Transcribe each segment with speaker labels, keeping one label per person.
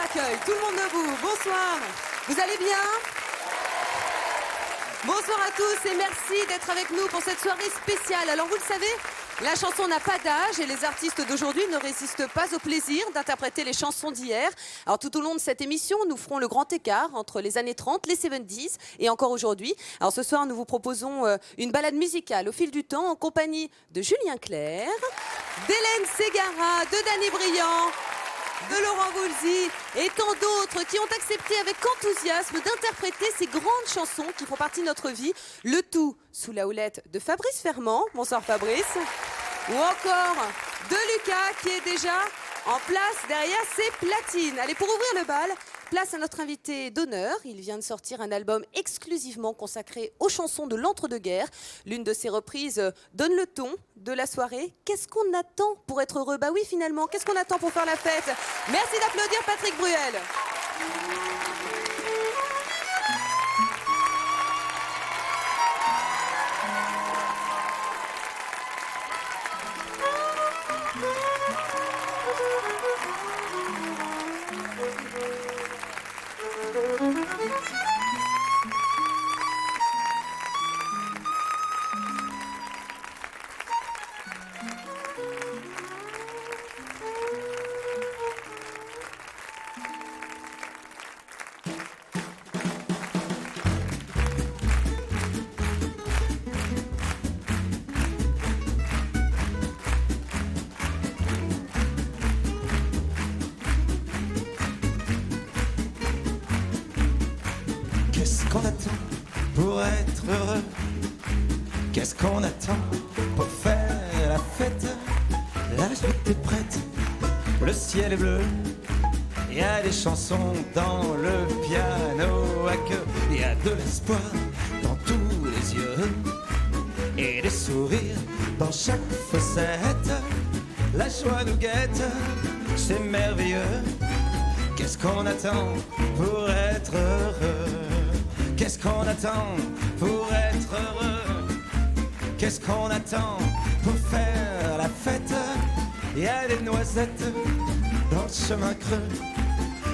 Speaker 1: accueil. Tout le monde debout. Bonsoir. Vous allez bien? Bonsoir à tous et merci d'être avec nous pour cette soirée spéciale. Alors vous le savez, la chanson n'a pas d'âge et les artistes d'aujourd'hui ne résistent pas au plaisir d'interpréter les chansons d'hier. Alors tout au long de cette émission, nous ferons le grand écart entre les années 30, les 70s et encore aujourd'hui. Alors ce soir, nous vous proposons une balade musicale au fil du temps en compagnie de Julien Clerc, d'Hélène Ségara, de Danny Briand, de Laurent Voulzy et tant d'autres qui ont accepté avec enthousiasme d'interpréter ces grandes chansons qui font partie de notre vie. Le tout sous la houlette de Fabrice Fermand. Bonsoir Fabrice. Ou encore de Lucas qui est déjà en place derrière ses platines. Allez, pour ouvrir le bal, place à notre invité d'honneur. Il vient de sortir un album exclusivement consacré aux chansons de l'entre-deux-guerres. L'une de ses reprises donne le ton de la soirée. Qu'est-ce qu'on attend pour être heureux? Bah oui, finalement, qu'est-ce qu'on attend pour faire la fête? Merci d'applaudir Patrick Bruel.
Speaker 2: Qu'est-ce qu'on attend pour être heureux? Qu'est-ce qu'on attend pour faire la fête? La suite est prête, le ciel est bleu. Il y a des chansons dans le piano à queue. Il y a de l'espoir dans tous les yeux et des sourires dans chaque fossette. La joie nous guette, c'est merveilleux. Qu'est-ce qu'on attend pour être heureux? Qu'est-ce qu'on attend pour être heureux? Qu'est-ce qu'on attend pour faire la fête? Il y a des noisettes dans le chemin creux.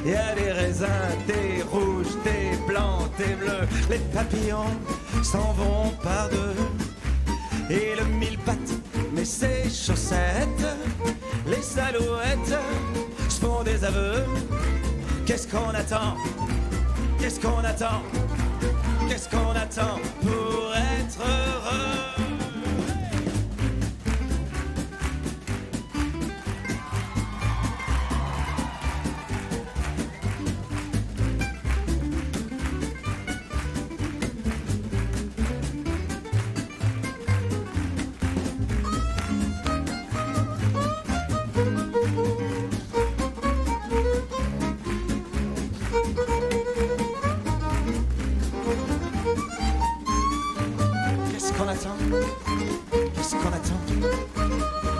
Speaker 2: Il y a des raisins, des rouges, des blancs, des bleus. Les papillons s'en vont par deux. Et le mille pattes met ses chaussettes. Les alouettes se font des aveux. Qu'est-ce qu'on attend? Qu'est-ce qu'on attend? Qu'est-ce qu'on attend pour être heureux? Qu'est-ce qu'on attend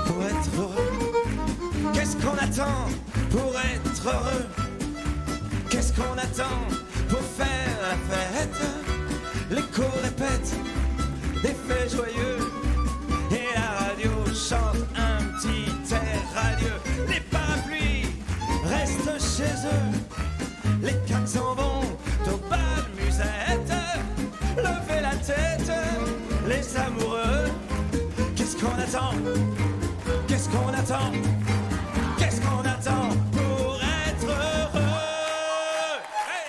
Speaker 2: pour être heureux? Qu'est-ce qu'on attend pour être heureux? Qu'est-ce qu'on attend pour faire la fête? L'écho répète des faits joyeux et la radio chante un petit air radieux. Les parapluies restent chez eux, les cannes s'en vont au bal musette. Levez la tête, les amoureux. Qu'est-ce qu'on attend? Qu'est-ce qu'on attend? Qu'est-ce qu'on attend pour être heureux? Hey!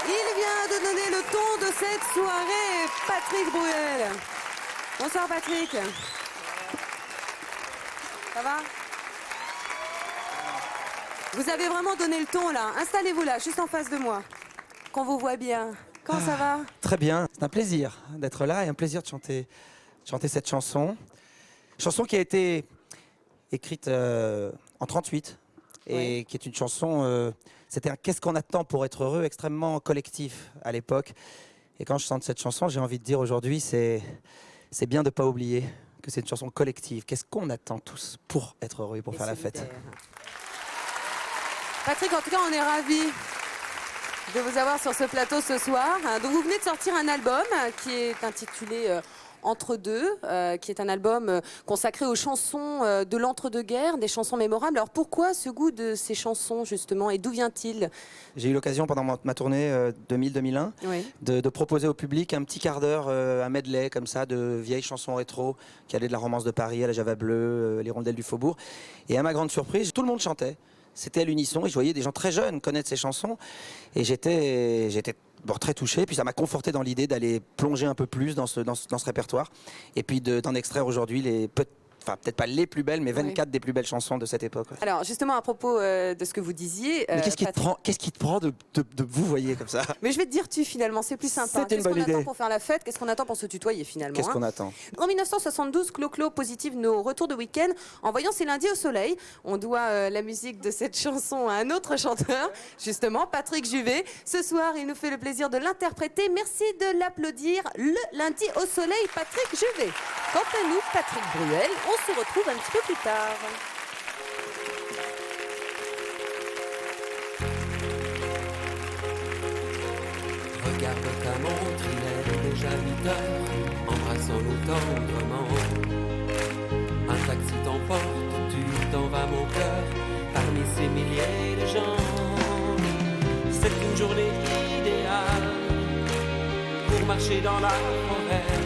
Speaker 1: Il vient de donner le ton de cette soirée, Patrick Bruel. Bonsoir Patrick. Ça va? Vous avez vraiment donné le ton là. Installez-vous là, juste en face de moi. Qu'on vous voit bien. Comment ça va?
Speaker 2: Très bien, c'est un plaisir d'être là et un plaisir de chanter cette chanson. Chanson qui a été écrite en 38 et qui est une chanson, c'était un qu'est-ce qu'on attend pour être heureux, extrêmement collectif à l'époque. Et quand je chante cette chanson, j'ai envie de dire aujourd'hui, c'est bien de ne pas oublier que c'est une chanson collective. Qu'est-ce qu'on attend tous pour être heureux et pour faire la fête?
Speaker 1: Patrick, en tout cas, on est ravis de vous avoir sur ce plateau ce soir. Donc, vous venez de sortir un album qui est intitulé Entre deux, qui est un album consacré aux chansons de l'entre-deux-guerres, des chansons mémorables. Alors pourquoi ce goût de ces chansons justement et d'où vient-il?
Speaker 2: J'ai eu l'occasion pendant ma tournée 2000-2001 de proposer au public un petit quart d'heure, un medley comme ça de vieilles chansons rétro qui allaient de la Romance de Paris à la Java Bleue, les Rondelles du Faubourg. Et à ma grande surprise, tout le monde chantait. C'était à l'unisson et je voyais des gens très jeunes connaître ces chansons et j'étais très touché. Puis ça m'a conforté dans l'idée d'aller plonger un peu plus dans ce répertoire et puis d'en extraire aujourd'hui peut-être pas les plus belles, mais 24 des plus belles chansons de cette époque.
Speaker 1: Alors justement, à propos de ce que vous disiez...
Speaker 2: Mais qu'est-ce qui te prend de vous voyez comme ça?
Speaker 1: Mais je vais te dire tu finalement, c'est plus sympa.
Speaker 2: C'était une bonne idée.
Speaker 1: Qu'est-ce qu'on attend pour faire la fête? Qu'est-ce qu'on attend pour se tutoyer finalement?
Speaker 2: Qu'est-ce qu'on attend?
Speaker 1: En 1972, Clo-Clo positive nos retours de week-end en voyant ces lundis au soleil. On doit la musique de cette chanson à un autre chanteur, justement, Patrick Juvet. Ce soir, il nous fait le plaisir de l'interpréter. Merci de l'applaudir. Le lundi au soleil, Patrick Juvet. Quant à nous, Patrick Bruel, on se retrouve un petit peu plus tard.
Speaker 3: Regarde ta montre, il est déjà 8 heures, embrassons-nous tendrement. Un taxi t'emporte, tu t'en vas mon cœur, parmi ces milliers de gens. C'est une journée idéale pour marcher dans la forêt.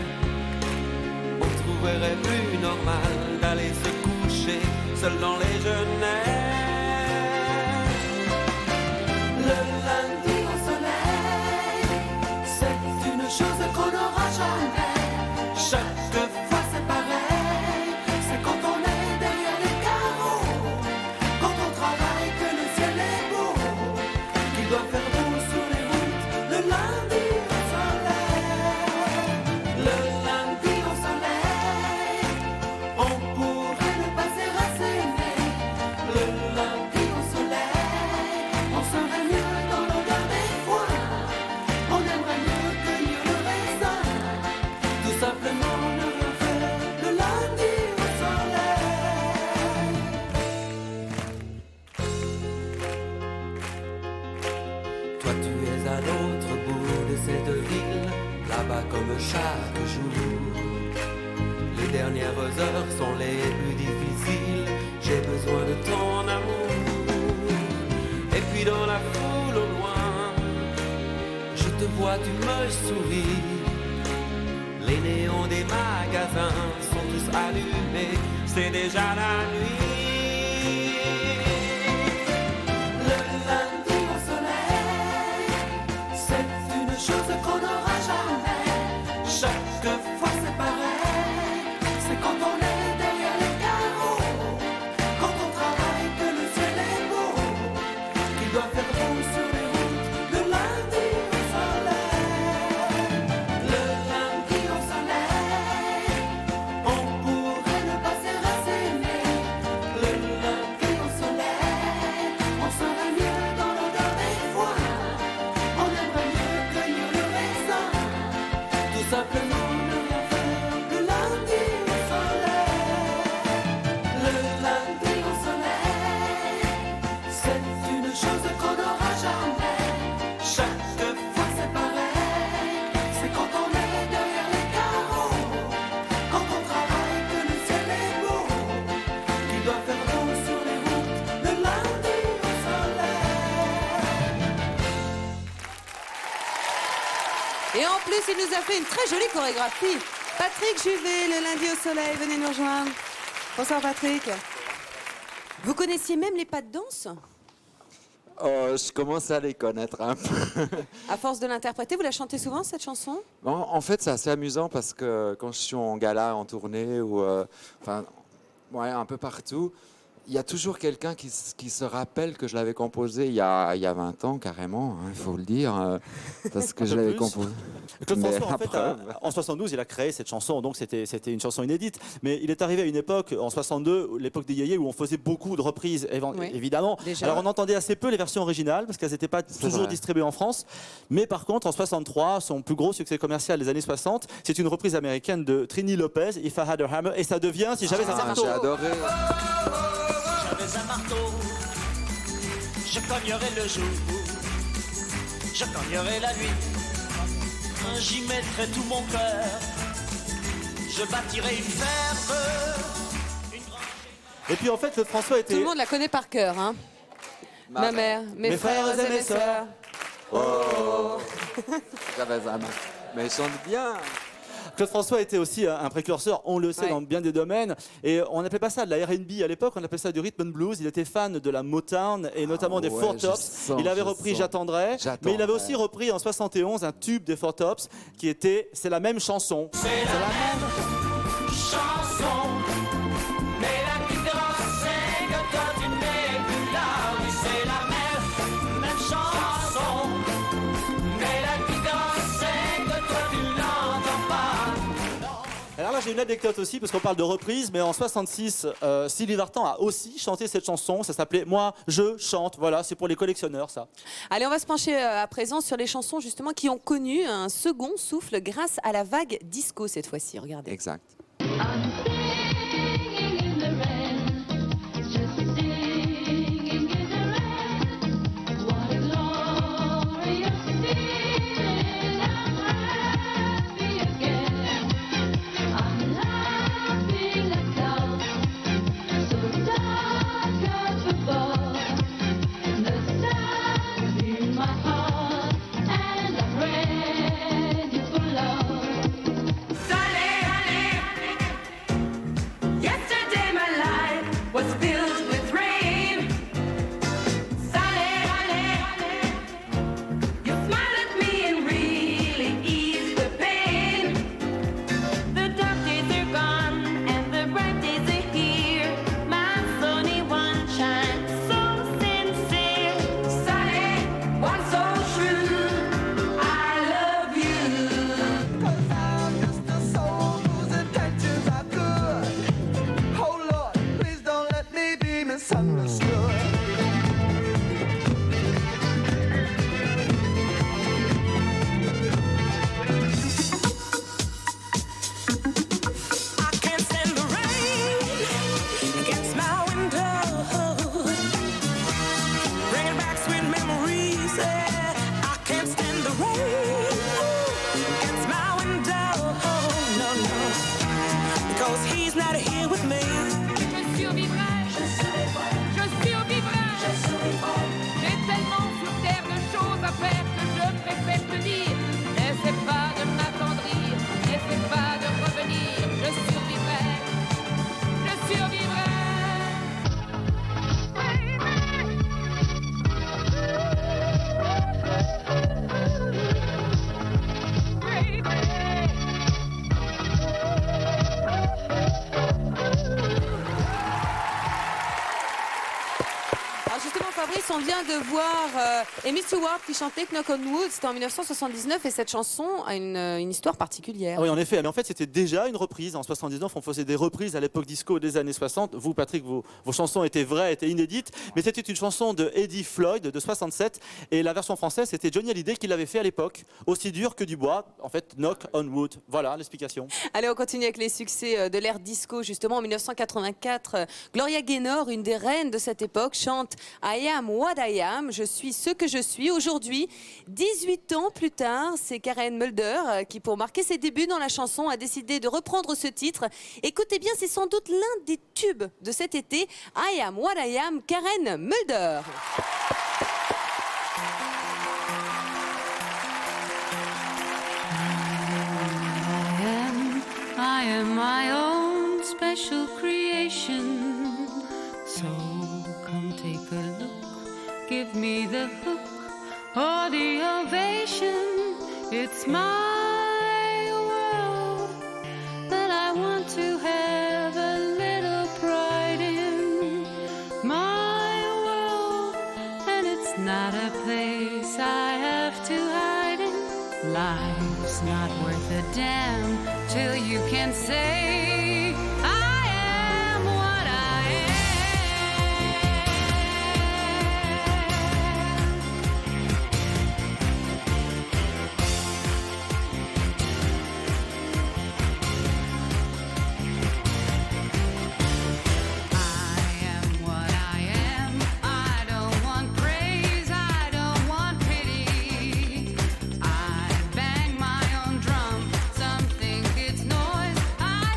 Speaker 3: On trouverait plus normal d'aller se coucher seul dans les genêts. Le lundi au soleil, c'est une chose qu'on n'aura jamais. Chaque fois c'est pareil, c'est quand on est derrière les carreaux, quand on travaille que le ciel est beau, qu'il doit faire beau sur les routes. Le lundi au soleil, le lundi au soleil, on pourrait ne pas s'éraciner. Le lundi au soleil, on serait mieux dans l'odeur des foins, on aimerait mieux cueillir le raisin, tout simplement ne rien faire. Le lundi au soleil. Toi tu es à l'autre bout de cette ville, là-bas comme chaque jour. Les dernières heures sont les plus difficiles, j'ai besoin de ton amour. Et puis dans la foule au loin, je te vois, tu me souris. Les néons des magasins sont tous allumés, c'est déjà la nuit. Le lundi au soleil, c'est une chose qu'on n'aura jamais. Chaque fois c'est pareil, c'est quand on est derrière les carreaux, quand on travaille que le ciel est beau, qu'il doit faire beau sur les routes. Le lundi au soleil, le lundi au soleil, on pourrait ne pas s'éraciner. Le lundi au soleil, on serait mieux dans l'odeur des foins, on aimerait mieux cueillir le raisin, tout simplement ne rien faire. Le lundi au soleil, le lundi au soleil, c'est une chose qu'on n'aura jamais. Chaque fois c'est pareil, c'est quand on est derrière les carreaux, quand on travaille que le ciel est beau, qu'il doit faire beau sur les routes. Le lundi au soleil.
Speaker 1: Et en plus, il nous a fait une très jolie chorégraphie. Patrick Juvet, le lundi au soleil, venez nous rejoindre. Bonsoir Patrick. Vous connaissiez même les pas de danse?
Speaker 4: Oh, je commence à les connaître un peu.
Speaker 1: À force de l'interpréter, vous la chantez souvent cette chanson?
Speaker 4: Bon, en fait, c'est assez amusant parce que quand je suis en gala, en tournée ou un peu partout, il y a toujours quelqu'un qui se rappelle que je l'avais composée il y a 20 ans carrément, il faut le dire, parce que
Speaker 5: Un
Speaker 4: je
Speaker 5: peu
Speaker 4: l'avais
Speaker 5: plus.
Speaker 4: composée.
Speaker 5: Claude
Speaker 4: Mais
Speaker 5: François, en fait,
Speaker 4: après,
Speaker 5: en 72, il a créé cette chanson, donc c'était une chanson inédite. Mais il est arrivé à une époque, en 62, l'époque des yéyés, où on faisait beaucoup de reprises,
Speaker 1: Oui.
Speaker 5: évidemment.
Speaker 1: Déjà.
Speaker 5: Alors on entendait assez peu les versions originales, parce qu'elles n'étaient pas toujours
Speaker 4: vrai.
Speaker 5: distribuées en France. Mais par contre, en 63, son plus gros succès commercial des années 60, c'est une reprise américaine de Trini Lopez, If I Had a Hammer, et ça devient, si j'avais un marteau.
Speaker 4: j'ai adoré.
Speaker 6: J'avais un marteau, je cognerais le jour, je cognerais la nuit, j'y mettrais tout mon cœur, je bâtirai une ferme.
Speaker 5: Et puis en fait, le François
Speaker 1: Tout le
Speaker 5: était...
Speaker 1: monde la connaît par cœur. Hein. Ma mère, mes frères et mes sœurs.
Speaker 4: J'avais ça. Mais ils chantent bien.
Speaker 5: Claude François était aussi un précurseur, on le sait,
Speaker 1: Ouais.
Speaker 5: dans bien des domaines. Et on n'appelait pas ça de la R&B à l'époque, on appelait ça du rhythm and blues. Il était fan de la Motown et notamment des
Speaker 4: ouais,
Speaker 5: Four
Speaker 4: je
Speaker 5: Tops.
Speaker 4: sens,
Speaker 5: Il avait
Speaker 4: je
Speaker 5: repris
Speaker 4: sens.
Speaker 5: J'attendrai, mais il avait aussi
Speaker 4: J'attendrai.
Speaker 5: repris en 71 un tube des Four Tops qui était C'est la même chanson.
Speaker 6: C'est la même chanson, mais la différence c'est que toi tu n'es plus là. Oui, c'est la même chanson, mais la différence c'est que toi tu l'entends pas.
Speaker 5: Alors là, j'ai une anecdote aussi, parce qu'on parle de reprise, mais en 66, Sylvie Vartan a aussi chanté cette chanson. Ça s'appelait Moi, je chante. Voilà, c'est pour les collectionneurs, ça.
Speaker 1: Allez, on va se pencher à présent sur les chansons justement qui ont connu un second souffle grâce à la vague disco cette fois-ci. Regardez.
Speaker 4: Exact.
Speaker 7: I'm singing in the rain, just singing in the rain. What a glorious feeling! I'm happy again. I'm laughing at clouds so dark up above. The sun's in my heart, and I'm ready for love.
Speaker 3: Yesterday my life was filled with rain. Sale, you smiled at me and really eased the pain. The dark days are gone and the bright days are here. My sunny one shines so sincere. Sale, one so true. I love you.
Speaker 8: 'Cause I'm just a soul whose intentions are good. Oh Lord, please don't let me be misunderstood.
Speaker 3: I can't stand the rain against my window, bringing back sweet memories. Yeah. I can't stand the rain against my window, no, no, because he's not here with me.
Speaker 7: Je survivrai, je survivrai. J'ai tellement sur terre de choses à faire que je préfère te dire. N'essaie pas de m'attendrir, n'essaie pas de revenir. Je survivrai, je survivrai.
Speaker 1: Alors justement, Fabrice, on vient de voir Amy Stewart qui chantait Knock on Wood. C'était en 1979 et cette chanson a une histoire particulière.
Speaker 5: Ah oui, en effet. Mais en fait, c'était déjà une reprise. En 79, on faisait des reprises à l'époque disco des années 60. Vous, Patrick, vos chansons étaient vraies, étaient inédites. Mais c'était une chanson de Eddie Floyd de 67. Et la version française, c'était Johnny Hallyday qui l'avait fait à l'époque. Aussi dur que du bois. En fait, Knock on Wood. Voilà l'explication.
Speaker 1: Allez, on continue avec les succès de l'ère disco. Justement, en 1984, Gloria Gaynor, une des reines de cette époque, chante I am what I am, je suis ce que je suis. Aujourd'hui, 18 ans plus tard, c'est Karen Mulder qui, pour marquer ses débuts dans la chanson, a décidé de reprendre ce titre. Écoutez bien, c'est sans doute l'un des tubes de cet été. I am what I am, Karen Mulder.
Speaker 9: I am my own special creation. So come take a look, give me the hook or the ovation. It's my world that I want to have a little pride in. My world, and it's not a place I have to hide in. Life's not worth a damn till you can say I am what I am what I am. I don't want praise, I don't want pity. I bang my own drum, some think it's noise. I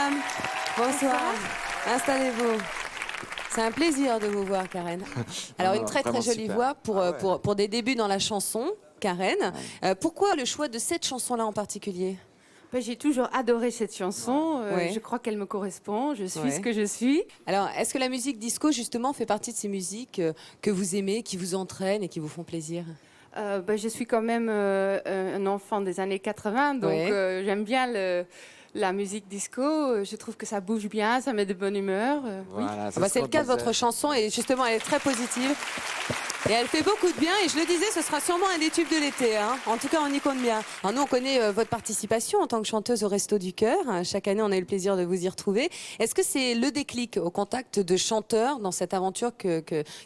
Speaker 1: mesdames. Bonsoir. Installez-vous. C'est un plaisir de vous voir, Karen. Alors, une très
Speaker 4: vraiment
Speaker 1: jolie
Speaker 4: super.
Speaker 1: voix pour des débuts dans la chanson, Karen. Pourquoi le choix de cette chanson-là en particulier?
Speaker 10: J'ai toujours adoré cette chanson.
Speaker 1: Ouais.
Speaker 10: Je crois qu'elle me correspond. Je suis
Speaker 1: Ouais.
Speaker 10: ce que je suis.
Speaker 1: Alors, est-ce que la musique disco, justement, fait partie de ces musiques que vous aimez, qui vous entraînent et qui vous font plaisir?
Speaker 10: Je suis quand même un enfant des années 80, donc
Speaker 1: Ouais.
Speaker 10: j'aime bien la musique disco. Je trouve que ça bouge bien, ça met de bonne humeur. Oui.
Speaker 4: Voilà,
Speaker 1: Ah bah, c'est le cas de votre chanson et justement, elle est très positive. Et elle fait beaucoup de bien et je le disais, ce sera sûrement un des tubes de l'été. Hein. En tout cas, on y compte bien. Alors nous, on connaît votre participation en tant que chanteuse au Resto du Cœur. Chaque année, on a eu le plaisir de vous y retrouver. Est-ce que c'est le déclic au contact de chanteurs dans cette aventure que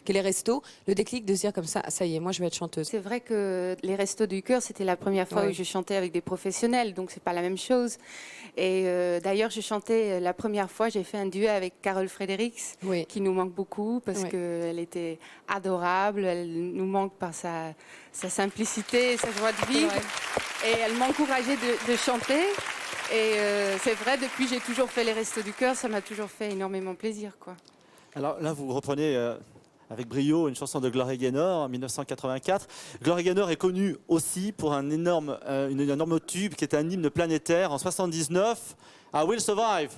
Speaker 1: les restos, le déclic de se dire comme ça, ça y est, moi je vais être chanteuse?
Speaker 10: C'est vrai que les Restos du Cœur, c'était la première fois
Speaker 1: Ouais.
Speaker 10: où je chantais avec des professionnels, donc c'est pas la même chose. Et d'ailleurs, je chantais la première fois, j'ai fait un duet avec Carole Fredericks,
Speaker 1: Oui.
Speaker 10: qui nous manque beaucoup parce
Speaker 1: Oui.
Speaker 10: qu'elle était adorable, elle nous manque par sa simplicité, sa joie de vivre. Et elle m'encourageait de chanter. Et c'est vrai, depuis j'ai toujours fait les Restos du Cœur, ça m'a toujours fait énormément plaisir, quoi.
Speaker 5: Alors là, vous reprenez avec brio une chanson de Gloria Gaynor en 1984. Gloria Gaynor est connue aussi pour un énorme tube qui est un hymne planétaire en 79, I Will Survive.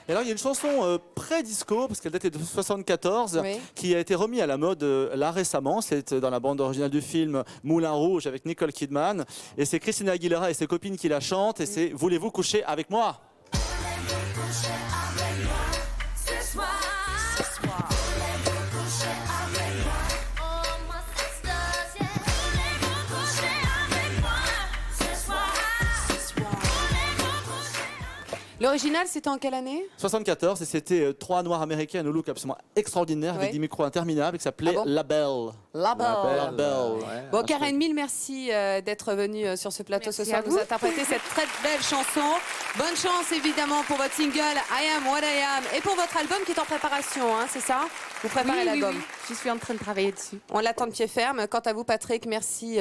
Speaker 5: Et alors, il y a une chanson pré-disco, parce qu'elle datait de 74,
Speaker 1: Oui.
Speaker 5: qui a été remise à la mode là récemment. C'est dans la bande originale du film Moulin Rouge avec Nicole Kidman. Et c'est Christina Aguilera et ses copines qui la chantent. Et c'est Voulez-vous coucher avec moi?
Speaker 1: L'original, c'était en quelle année?
Speaker 5: 74, et c'était trois noirs américains au look absolument extraordinaire, avec
Speaker 1: Oui.
Speaker 5: des micros interminables, qui s'appelait
Speaker 1: Ah bon
Speaker 5: La Belle.
Speaker 1: La Belle.
Speaker 5: La Belle.
Speaker 1: Bon, Karen, mille merci d'être venue sur ce plateau ce
Speaker 10: Merci
Speaker 1: soir,
Speaker 10: à
Speaker 1: nous
Speaker 10: vous.
Speaker 1: interpréter cette très belle chanson. Bonne chance, évidemment, pour votre single I Am What I Am et pour votre album qui est en préparation, hein, c'est ça? Vous préparez l'album.
Speaker 10: Oui. Je suis en train de travailler dessus.
Speaker 1: On l'attend de pied ferme. Quant à vous, Patrick, merci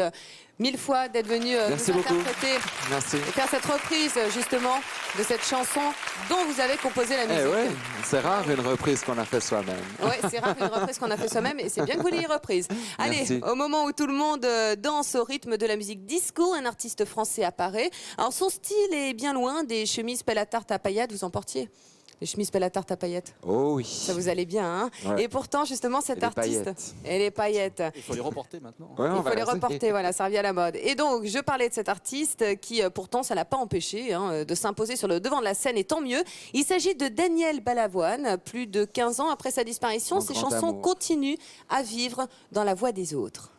Speaker 1: mille fois d'être venu
Speaker 4: Merci
Speaker 1: nous
Speaker 4: beaucoup.
Speaker 1: interpréter
Speaker 4: Merci.
Speaker 1: et faire cette reprise, justement, de cette chanson dont vous avez composé la musique.
Speaker 4: Eh ouais, c'est rare une reprise qu'on a fait soi-même.
Speaker 1: Oui, c'est rare une reprise qu'on a fait soi-même et c'est bien que vous l'ayez reprise. Allez,
Speaker 4: Merci.
Speaker 1: au moment où tout le monde danse au rythme de la musique disco, un artiste français apparaît. Alors son style est bien loin des chemises pelle à tarte à paillettes, vous en portiez? Les chemises pelle à tarte à paillettes,
Speaker 4: Oh oui.
Speaker 1: ça vous allait bien, hein?
Speaker 4: Ouais.
Speaker 1: Et pourtant, justement, cet
Speaker 4: Et les
Speaker 1: artiste...
Speaker 4: paillettes.
Speaker 1: Et les paillettes.
Speaker 5: Il faut les reporter maintenant.
Speaker 4: Ouais, on
Speaker 1: Il
Speaker 4: va
Speaker 1: faut les
Speaker 4: rester.
Speaker 1: reporter, voilà, ça revient à la mode. Et donc, je parlais de cet artiste qui, pourtant, ça l'a pas empêché de s'imposer sur le devant de la scène, et tant mieux. Il s'agit de Daniel Balavoine. Plus de 15 ans après sa disparition,
Speaker 4: Mon
Speaker 1: ses
Speaker 4: grand
Speaker 1: chansons
Speaker 4: amour.
Speaker 1: continuent à vivre dans la voix des autres.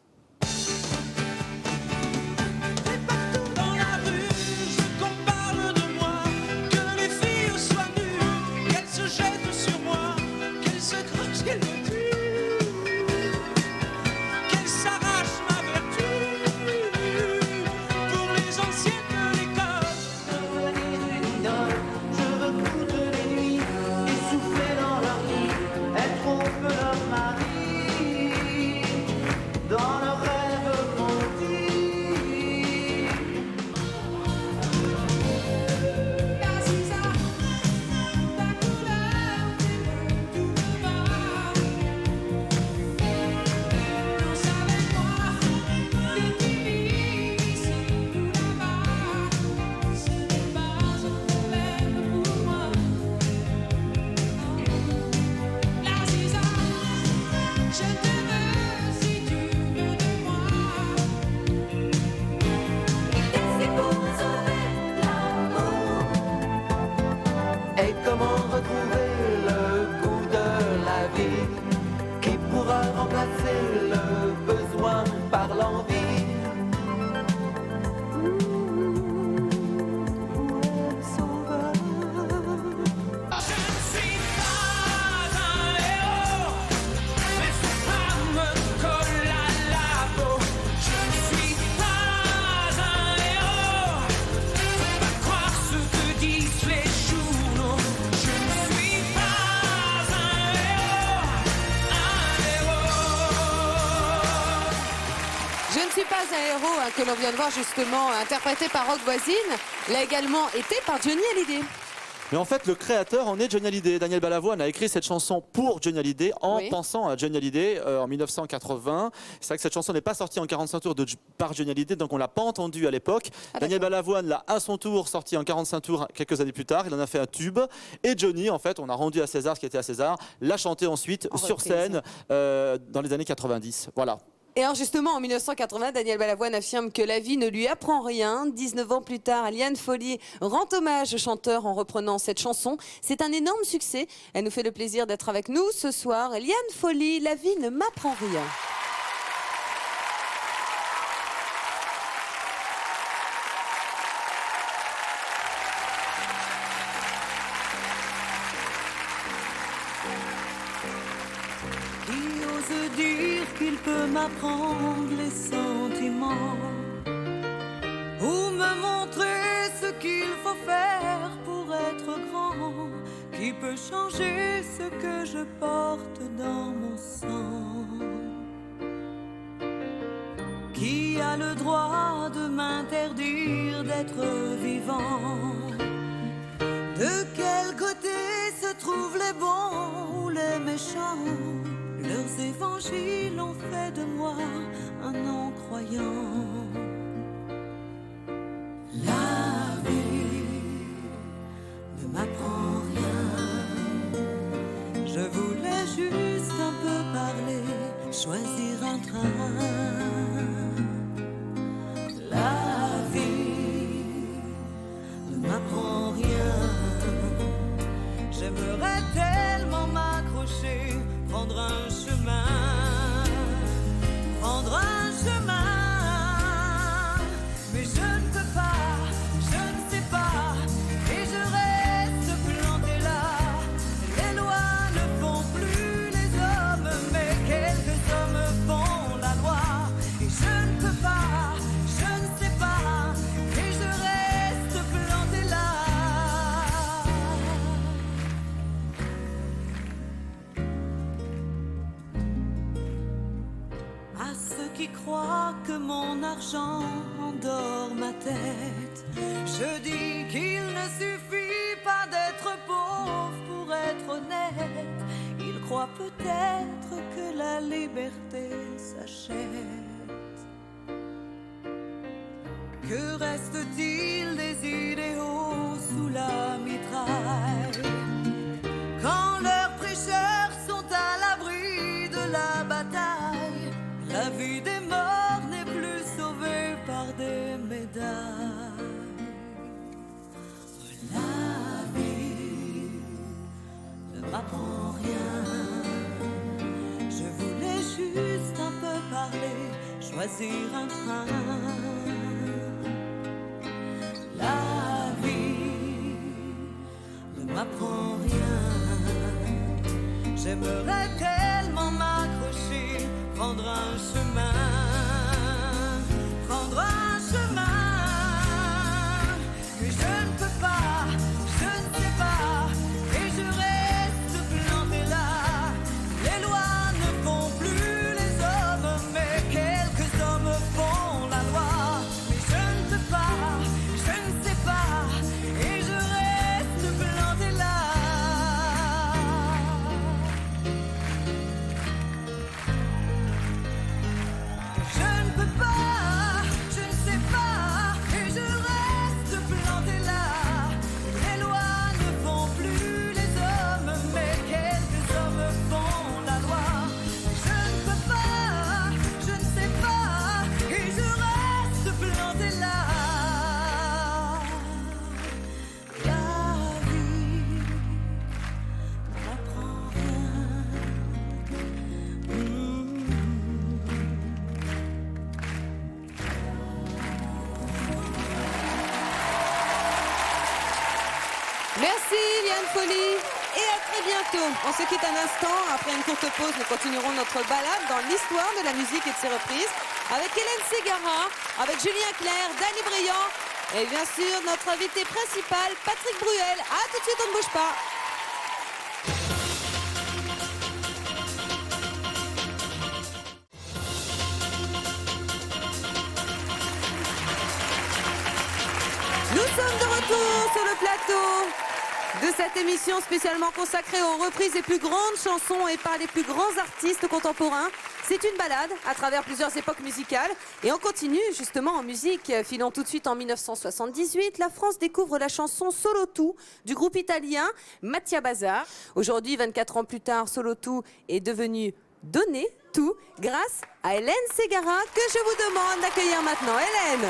Speaker 3: Dans la rue, je veux qu'on parle de moi, que les filles soient nues, qu'elles se jettent sur moi, qu'elles se crochent, qu'elles me tuent, qu'elles s'arrachent ma vertu. Pour les anciennes de l'école, je veux devenir une idole, je veux toutes les nuits, essouffler dans leur lit, être au feu leur mari, dans leurs rêves maudits. Je te veux si tu veux de moi. Et c'est pour sauver l'amour. Et comment retrouver le goût de la vie qui pourra remplacer le besoin par l'envie. Je ne suis pas un héros, mais ce pas me colle à la peau. Je ne suis pas un héros, faut pas croire ce que disent les journaux.
Speaker 1: un héros hein, que l'on vient de voir justement interprété par Rock Voisine l'a également été par Johnny Hallyday.
Speaker 5: Mais en fait, le créateur en est Johnny Hallyday. Daniel Balavoine a écrit cette chanson pour Johnny Hallyday en pensant à Johnny Hallyday en 1980. C'est vrai que cette chanson n'est pas sortie en 45 tours par Johnny Hallyday, donc on l'a pas entendue à l'époque. Daniel Balavoine l'a à son tour sorti en 45 tours quelques années plus tard. Il en a fait un tube. Et Johnny, en fait, on a rendu à César ce qui était à César, l'a chanté ensuite sur scène dans les années 90. Voilà.
Speaker 1: Et alors justement, en 1980, Daniel Balavoine affirme que la vie ne lui apprend rien. 19 ans plus tard, Liane Folly rend hommage au chanteur en reprenant cette chanson. C'est un énorme succès. Elle nous fait le plaisir d'être avec nous ce soir. Liane Folly, la vie ne m'apprend rien.
Speaker 3: Qui ose dire qu'il peut m'apprendre les sentiments ou me montrer ce qu'il faut faire pour être grand? Qui peut changer ce que je porte dans mon sang? Qui a le droit de m'interdire d'être vivant? De quel côté se trouvent les bons ou les méchants? Leurs évangiles ont fait de moi un non-croyant. La vie ne m'apprend rien. Je voulais juste un peu parler, choisir un train. La vie ne m'apprend rien. J'aimerais tellement m'accrocher, prendre un chemin, prendre un chemin. Mais je ne peux pas, je ne sais pas, et je reste plantée là. Les lois ne font plus les hommes, mais quelques hommes font la loi. Et je ne peux pas, je ne sais pas, et je reste plantée là. À ceux qui croient que mon argent endort ma tête, je dis qu'il ne suffit pas d'être pauvre pour être honnête. Ils croient peut-être que la liberté s'achète. Que reste-t-il des idéaux sous la mitraille quand leurs prêcheurs sont à l'abri de la bataille? La vie des morts n'est plus sauvée par des médailles. La vie ne m'apprend rien. Je voulais juste un peu parler, choisir un train. La vie ne m'apprend rien. J'aimerais tellement m'accrocher, prendre un chemin, prendre un chemin. Mais je ne peux pas, je ne sais pas, et je reste plantée là. Les lois ne font plus les hommes, mais quelques hommes font la loi. Mais je ne peux pas, je ne sais pas, et je reste plantée là. Je ne peux pas, je ne sais pas, et je reste plantée là. Les lois ne font plus les hommes, mais quelques hommes font la loi. Je ne peux pas, je ne sais pas, et je reste plantée là. La vie ne m'apprend rien.
Speaker 1: Merci Liane Folly et à très bientôt. On se quitte un instant. Après une courte pause, nous continuerons notre balade dans l'histoire de la musique et de ses reprises avec Hélène Ségara, avec Julien Clerc, Danny Briand et bien sûr notre invité principal, Patrick Bruel. À tout de suite, on ne bouge pas. sur le plateau de cette émission spécialement consacrée aux reprises des plus grandes chansons et par les plus grands artistes contemporains. C'est une balade à travers plusieurs époques musicales. Et on continue justement en musique. Filons tout de suite en 1978. La France découvre la chanson Solo Tu du groupe italien Mattia Bazar. Aujourd'hui, 24 ans plus tard, Solo Tu est devenu Donner tout grâce à Hélène Ségara que je vous demande d'accueillir maintenant. Hélène.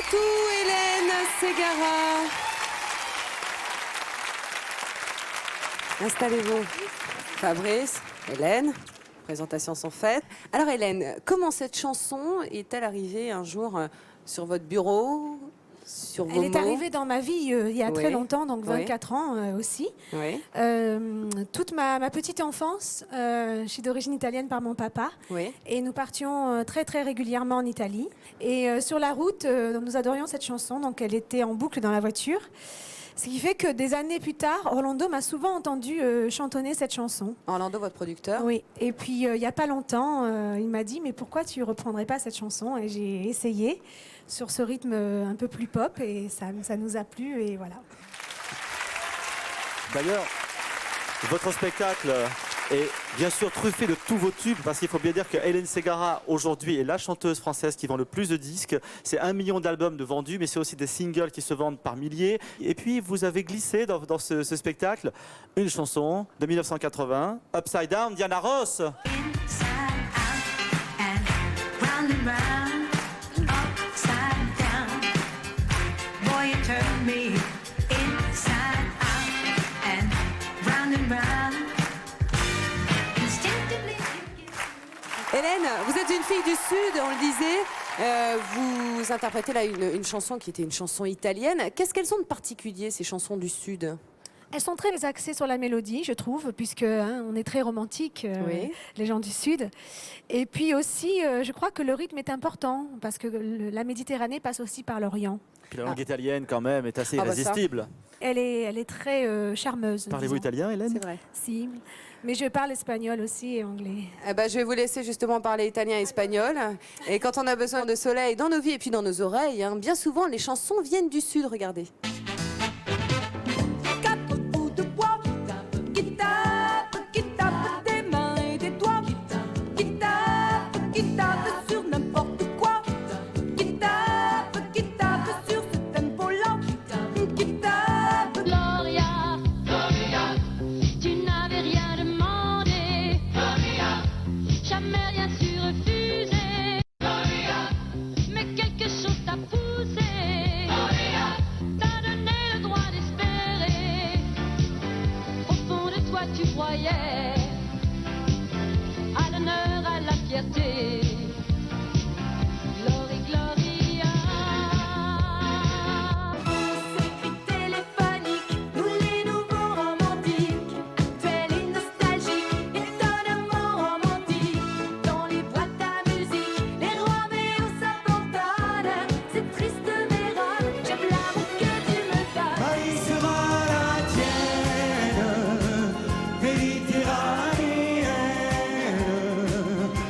Speaker 1: Tout, Hélène Ségara. Installez-vous. Fabrice, Hélène, présentations sont faites. Alors Hélène, comment cette chanson est-elle arrivée un jour sur votre bureau, sur vos
Speaker 11: Elle est
Speaker 1: mots?
Speaker 11: arrivée dans ma vie il y a très
Speaker 1: Oui.
Speaker 11: longtemps, donc
Speaker 1: Oui.
Speaker 11: 24 ans aussi.
Speaker 1: Oui,
Speaker 11: Toute ma petite enfance, je suis d'origine italienne par mon papa.
Speaker 1: oui.
Speaker 11: Et nous partions très très régulièrement en Italie. Et sur la route, nous adorions cette chanson, donc elle était en boucle dans la voiture. Ce qui fait que des années plus tard, Orlando m'a souvent entendu chantonner cette chanson.
Speaker 1: Orlando, votre producteur.
Speaker 11: Oui. Et puis il n'y a pas longtemps, il m'a dit mais pourquoi tu reprendrais pas cette chanson? Et j'ai essayé sur ce rythme un peu plus pop et ça nous a plu et voilà.
Speaker 5: D'ailleurs, votre spectacle est bien sûr truffé de tous vos tubes, parce qu'il faut bien dire que Hélène Ségara aujourd'hui est la chanteuse française qui vend le plus de disques. C'est 1 million d'albums de vendus, mais c'est aussi des singles qui se vendent par milliers. Et puis vous avez glissé dans ce spectacle une chanson de 1980, Upside Down, Diana Ross.
Speaker 1: Hélène, vous êtes une fille du Sud, on le disait. Vous interprétez là une chanson qui était une chanson italienne. Qu'est-ce qu'elles ont de particulier, ces chansons du Sud ?
Speaker 11: Elles sont très axées sur la mélodie, je trouve, puisque on est très romantique,
Speaker 1: Oui.
Speaker 11: les gens du Sud. Et puis aussi, je crois que le rythme est important, parce que la Méditerranée passe aussi par l'Orient.
Speaker 5: Puis la langue italienne, quand même, est assez irrésistible.
Speaker 11: Elle est très charmeuse.
Speaker 5: Parlez-vous
Speaker 11: disons.
Speaker 5: italien, Hélène?
Speaker 1: C'est vrai.
Speaker 11: Si, mais je parle espagnol aussi et anglais.
Speaker 1: Eh ben, je vais vous laisser justement parler italien et espagnol. Et quand on a besoin de soleil dans nos vies et puis dans nos oreilles, hein, bien souvent les chansons viennent du Sud, regardez.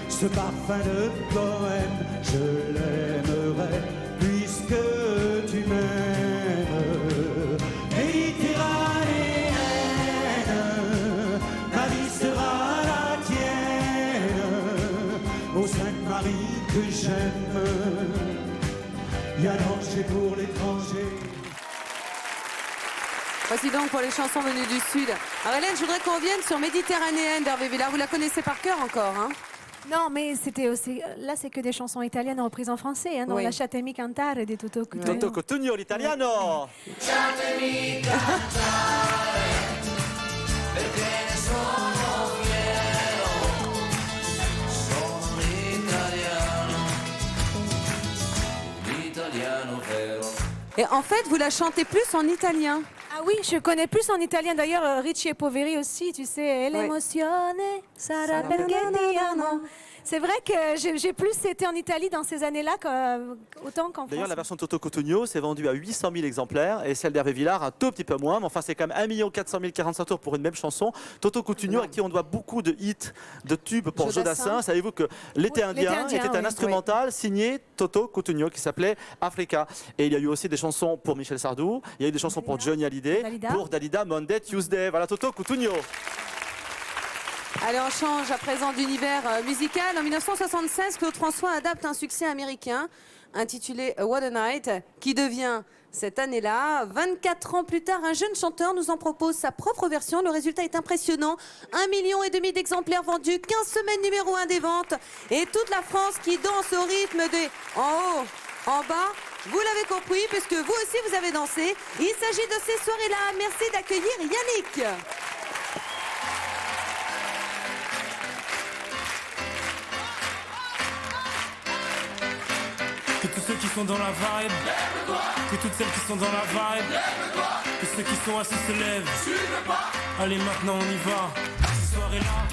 Speaker 2: Ce parfum de poème, je l'aimerais puisque tu m'aimes. Méditerranéenne, ma vie sera la tienne. Ô Sainte Marie que j'aime, il y a danger pour l'étranger.
Speaker 1: Voici donc pour les chansons venues du Sud. Alors Hélène, je voudrais qu'on revienne sur Méditerranéenne d'Hervé Villard. Vous la connaissez par cœur encore, hein?
Speaker 11: Non, mais c'était aussi... Là, c'est que des chansons italiennes reprises en français. Hein,
Speaker 1: Oui.
Speaker 11: Lasciatemi cantare di Toto Cutugno.
Speaker 5: Toto Cutugno, l'italiano!
Speaker 1: Et en fait, vous la chantez plus en italien.
Speaker 11: Ah oui, je connais plus en italien. D'ailleurs, Ricci et Poveri aussi, tu sais.
Speaker 1: Oui.
Speaker 11: L'emozione sarà perché ti amo. C'est vrai que j'ai plus été en Italie dans ces années-là autant qu'en
Speaker 5: D'ailleurs,
Speaker 11: France.
Speaker 5: la version de Toto Cutugno s'est vendue à 800 000 exemplaires et celle d'Hervé Villard un tout petit peu moins. Mais enfin, c'est quand même 1 400 045 tours pour une même chanson. Toto Cutugno, à qui on doit beaucoup de hits, de tubes pour
Speaker 1: Jodassin.
Speaker 5: Jodassin. Savez-vous que L'été
Speaker 11: Oui,
Speaker 5: indien
Speaker 11: L'été indien,
Speaker 5: était un
Speaker 11: oui.
Speaker 5: instrumental signé Toto Cutugno qui s'appelait Africa. Et il y a eu aussi des chansons pour Michel Sardou, il y a eu des chansons pour Johnny Hallyday,
Speaker 11: Dalida.
Speaker 5: pour Dalida, Monday, Tuesday. Voilà Toto Cutugno.
Speaker 1: Allez, on change à présent d'univers musical. En 1976, Claude François adapte un succès américain intitulé What a Night, qui devient cette année-là, 24 ans plus tard, un jeune chanteur nous en propose sa propre version. Le résultat est impressionnant. 1,5 million d'exemplaires vendus, 15 semaines numéro 1 des ventes. Et toute la France qui danse au rythme des en haut, en bas. Vous l'avez compris, puisque vous aussi vous avez dansé. Il s'agit de ces soirées-là. Merci d'accueillir Yannick.
Speaker 12: Que tous ceux qui sont dans la vibe, que toutes celles qui sont dans la vibe, que ceux qui sont assis se lèvent. Allez, maintenant on y va. Cette soirée-là,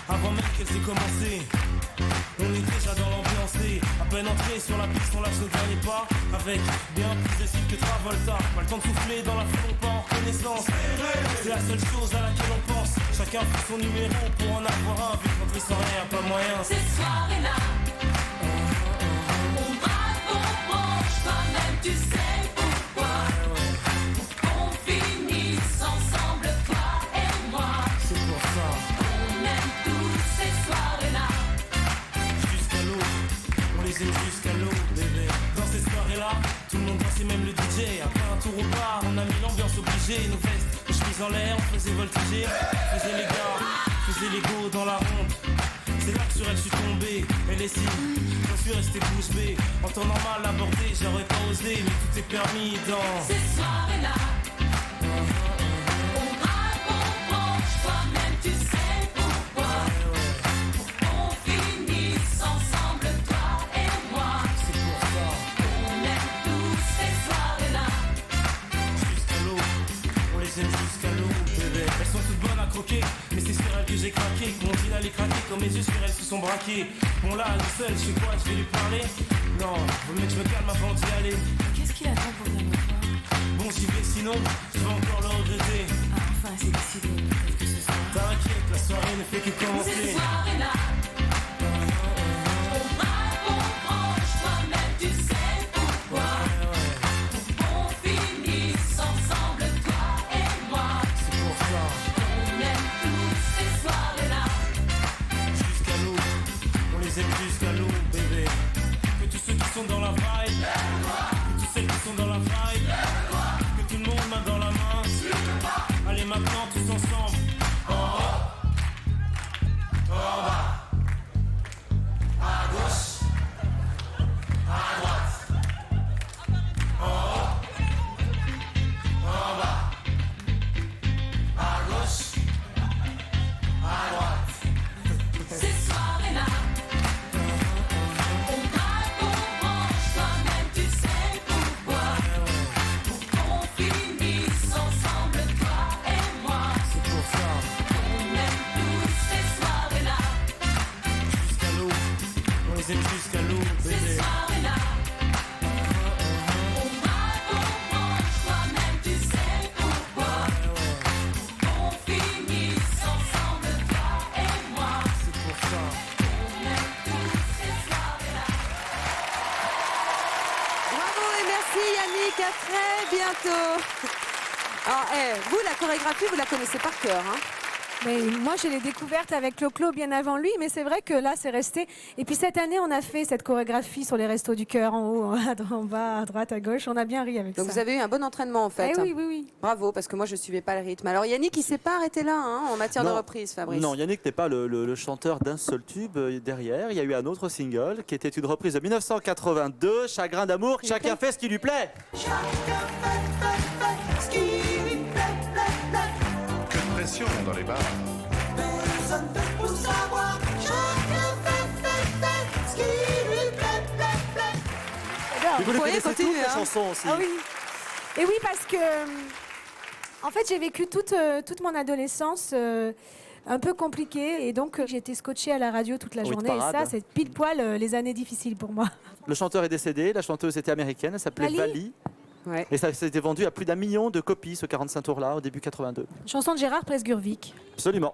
Speaker 12: avant même qu'elle s'ait commencée, on est déjà dans l'ambiance. À peine entré sur la piste, on lâche nos derniers pas. Avec bien plus de style que Travolta. Pas le temps de souffler dans la foule, pas en reconnaissance. C'est la seule chose à laquelle on pense. Chacun fait son numéro pour en avoir un. Vu qu'entrer sans rien, pas moyen.
Speaker 3: Cette soirée-là, on braque, on branche, toi-même tu sais pourquoi. Pour qu'on finisse ensemble, toi et moi.
Speaker 12: C'est pour ça.
Speaker 3: On aime tous ces soirées-là.
Speaker 12: Jusqu'à l'eau, on les aime jusqu'à l'eau, bébé. Dans ces soirées-là, tout le monde dansait, même le DJ. Après un tour au bar, on a mis l'ambiance obligée. Nos vestes, nos chemises en l'air, on faisait voltiger. On faisait les gars, on faisait les go dans la ronde. C'est là que sur elle je suis tombé. Elle est si, j'en suis resté bouche bée. En temps normal abordé, j'aurais pas osé, mais tout est permis dans
Speaker 3: Ces soirées-là, on braque, on branche, toi
Speaker 12: j'ai craqué, qu'on dit d'aller craquer, quand mes yeux sur elle se sont braqués. Bon là, le seul, je sais quoi, je vais lui parler. Non, vaut mieux que je me calme avant d'y aller.
Speaker 9: Qu'est-ce qu'il attend pour venir me voir?
Speaker 12: Bon, j'y vais, sinon, je vais encore le regretter.
Speaker 9: Ah, enfin, c'est décidé. Qu'est-ce que ce soir?
Speaker 12: T'inquiète, la soirée ne fait que commencer.
Speaker 3: Cette soirée-là, on braque, on branche, toi-même tu sais pourquoi. On finisse ensemble, toi et moi.
Speaker 12: C'est pour ça.
Speaker 3: On aime tous ces soirées-là.
Speaker 12: Jusqu'à l'eau, on les aime jusqu'à l'eau, bébé. Que tous ceux qui sont dans la vibe, que tous celles qui sont dans la vibe, que tout le monde main dans la main. Allez maintenant tous ensemble. En haut, en bas, à gauche, à droite. En haut, en bas, à gauche, à droite.
Speaker 3: Ces soirées-là, on braque, on branche, toi-même tu sais pourquoi. Pour qu'on finisse ensemble, toi et moi.
Speaker 12: C'est pour ça.
Speaker 3: On aime tous ces soirées-là,
Speaker 12: Jusqu'à l'eau, on les aime jusqu'à l'eau,
Speaker 3: ces
Speaker 12: bébé.
Speaker 3: soirées-là. On braque, on branche, toi-même tu sais pourquoi. Pour qu'on finisse ensemble, toi et moi.
Speaker 12: C'est pour ça.
Speaker 3: On aime tous ces soirées-là.
Speaker 1: Bravo et merci Yannick, à très bientôt. Alors, vous, la chorégraphie, vous la connaissez par cœur, hein?
Speaker 11: Mais moi, je l'ai découverte avec Clo-Clo bien avant lui, mais c'est vrai que là, c'est resté. Et puis cette année, on a fait cette chorégraphie sur les restos du cœur, en haut, en bas, à droite, à gauche. On a bien ri avec
Speaker 1: Donc
Speaker 11: ça.
Speaker 1: vous avez eu un bon entraînement en fait.
Speaker 11: Eh oui, oui, oui.
Speaker 1: Bravo, parce que moi je ne suivais pas le rythme. Alors Yannick, il s'est pas arrêté là hein, en matière de
Speaker 5: Non.
Speaker 1: reprise, Fabrice.
Speaker 5: Non, Yannick n'est pas le chanteur d'un seul tube. Derrière, il y a eu un autre single qui était une reprise de 1982, Chagrin d'amour. Chacun fait ce qui lui plaît.
Speaker 13: Quelle pression dans les bars.
Speaker 8: Personne fait pour savoir. Chacun fait ce qui lui plaît.
Speaker 5: Et vous les
Speaker 1: pourriez
Speaker 5: connaissez
Speaker 1: continuer,
Speaker 5: toutes, les
Speaker 1: hein.
Speaker 5: chansons aussi.
Speaker 11: Ah oui. Et oui, parce que en fait, j'ai vécu toute mon adolescence un peu compliquée, et donc j'ai été scotchée à la radio toute la
Speaker 5: Oui, de
Speaker 11: journée. Et
Speaker 5: parade.
Speaker 11: ça, c'est pile poil les années difficiles pour moi.
Speaker 5: Le chanteur est décédé, la chanteuse était américaine, elle s'appelait
Speaker 11: Vali.
Speaker 5: Vali.
Speaker 1: Ouais.
Speaker 5: Et ça s'était vendu à plus d'1 million de copies, ce 45 tours-là, au début 82.
Speaker 11: Chanson de Gérard Presgurvic.
Speaker 5: Absolument.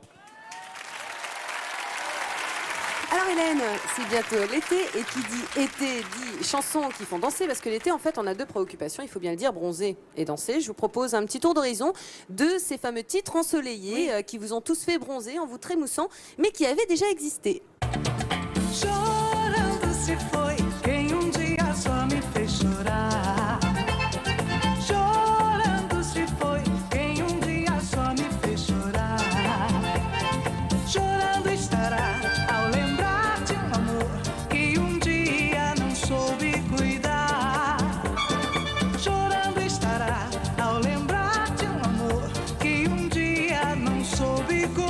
Speaker 1: Alors Hélène, c'est bientôt l'été et qui dit été dit chansons qui font danser parce que l'été en fait on a deux préoccupations, il faut bien le dire, bronzer et danser. Je vous propose un petit tour d'horizon de ces fameux titres ensoleillés qui vous ont tous fait bronzer en vous trémoussant mais qui avaient déjà existé.
Speaker 8: Chorando se foi quem dia só me fez chorar. Chorando se foi quem dia só me fez chorar. Chorando estará ao lembrar de amor que dia não soube cuidar. Chorando estará ao lembrar de amor que dia não soube cuidar.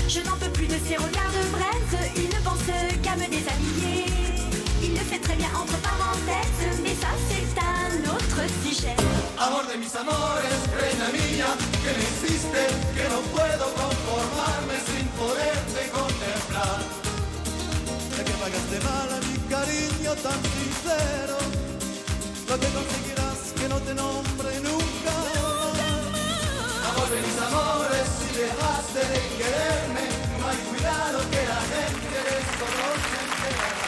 Speaker 14: Je n'en peux plus de ces regards de braise. Il ne pense qu'à me déshabiller. Il le fait très bien entre parenthèses, mais ça c'est un autre sujet.
Speaker 8: Amor de mis amores, reina mía, que me hiciste, que no puedo conformarme sin poderte contemplar. Ya que pagaste mal a mi cariño tan sincero.
Speaker 2: sincero, lo que conseguirás que no te nombre nunca más. Amor de mis amores, si dejaste de quererme, no hay cuidado que la gente de esto no se enterará.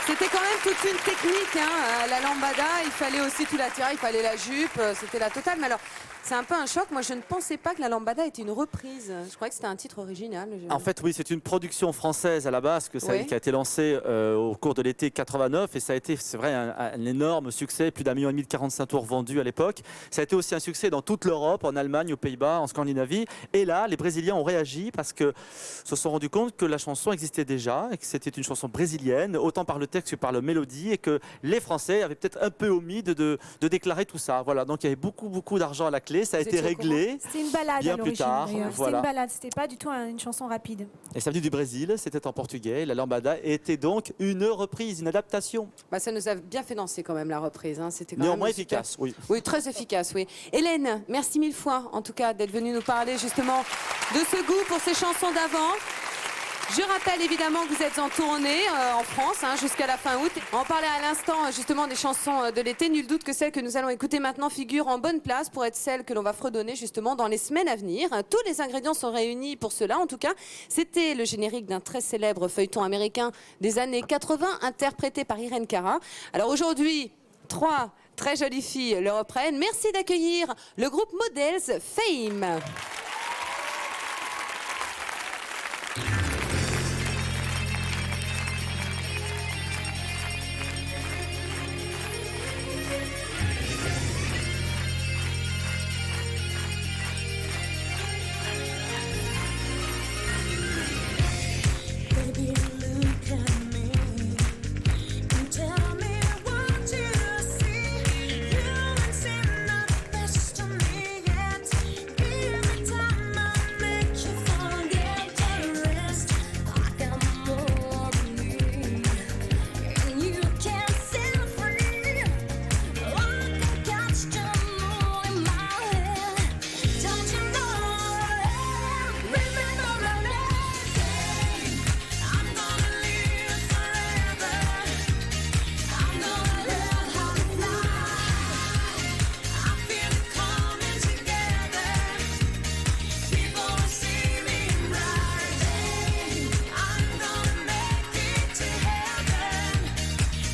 Speaker 1: C'était quand même toute une technique, hein, la lambada. Il fallait aussi tout l'attirer, il fallait la jupe, c'était la totale. Mais alors, c'est un peu un choc. Moi, je ne pensais pas que la lambada était une reprise. Je croyais que c'était un titre original.
Speaker 5: En fait, oui, c'est une production française à la base qui
Speaker 1: Oui.
Speaker 5: a été lancée au cours de l'été 89 et ça a été, c'est vrai, un énorme succès, plus d'1,5 million de 45 tours vendus à l'époque. Ça a été aussi un succès dans toute l'Europe, en Allemagne, aux Pays-Bas, en Scandinavie. Et là, les Brésiliens ont réagi parce que se sont rendus compte que la chanson existait déjà et que c'était une chanson brésilienne, autant par le texte que par la mélodie, et que les Français avaient peut-être un peu omis de déclarer tout ça. Voilà, donc il y avait beaucoup d'argent à la clé. Ça a été réglé.
Speaker 11: C'était une balade
Speaker 5: bien
Speaker 11: à
Speaker 5: plus
Speaker 11: l'origine.
Speaker 5: tard.
Speaker 11: d'ailleurs. C'était
Speaker 5: Voilà.
Speaker 11: une balade, c'était pas du tout une chanson rapide.
Speaker 5: Et ça venait du Brésil, c'était en portugais. La lambada était donc une reprise, une adaptation.
Speaker 1: Bah, ça nous a bien fait danser quand même la reprise. Hein. C'était quand
Speaker 5: Néanmoins
Speaker 1: même super.
Speaker 5: efficace, oui.
Speaker 1: Oui, très efficace, oui. Hélène, merci mille fois en tout cas d'être venue nous parler justement de ce goût pour ces chansons d'avant. Je rappelle évidemment que vous êtes en tournée en France jusqu'à la fin août. On parlait à l'instant justement des chansons de l'été. Nul doute que celle que nous allons écouter maintenant figure en bonne place pour être celle que l'on va fredonner justement dans les semaines à venir. Tous les ingrédients sont réunis pour cela. En tout cas, c'était le générique d'un très célèbre feuilleton américain des années 80 interprété par Irene Cara. Alors aujourd'hui, 3 très jolies filles le reprennent. Merci d'accueillir le groupe Models Fame.
Speaker 14: Baby, look at me and tell me what you see. You ain't seen the best of me yet. Every time I make you forget the rest, I got more of me, and you can't set free. Like I got you more in my head. Don't you know? Remember my name. I'm gonna live forever. I'm gonna learn how to fly. I feel it coming together. People will see me rising. I'm gonna make it to heaven.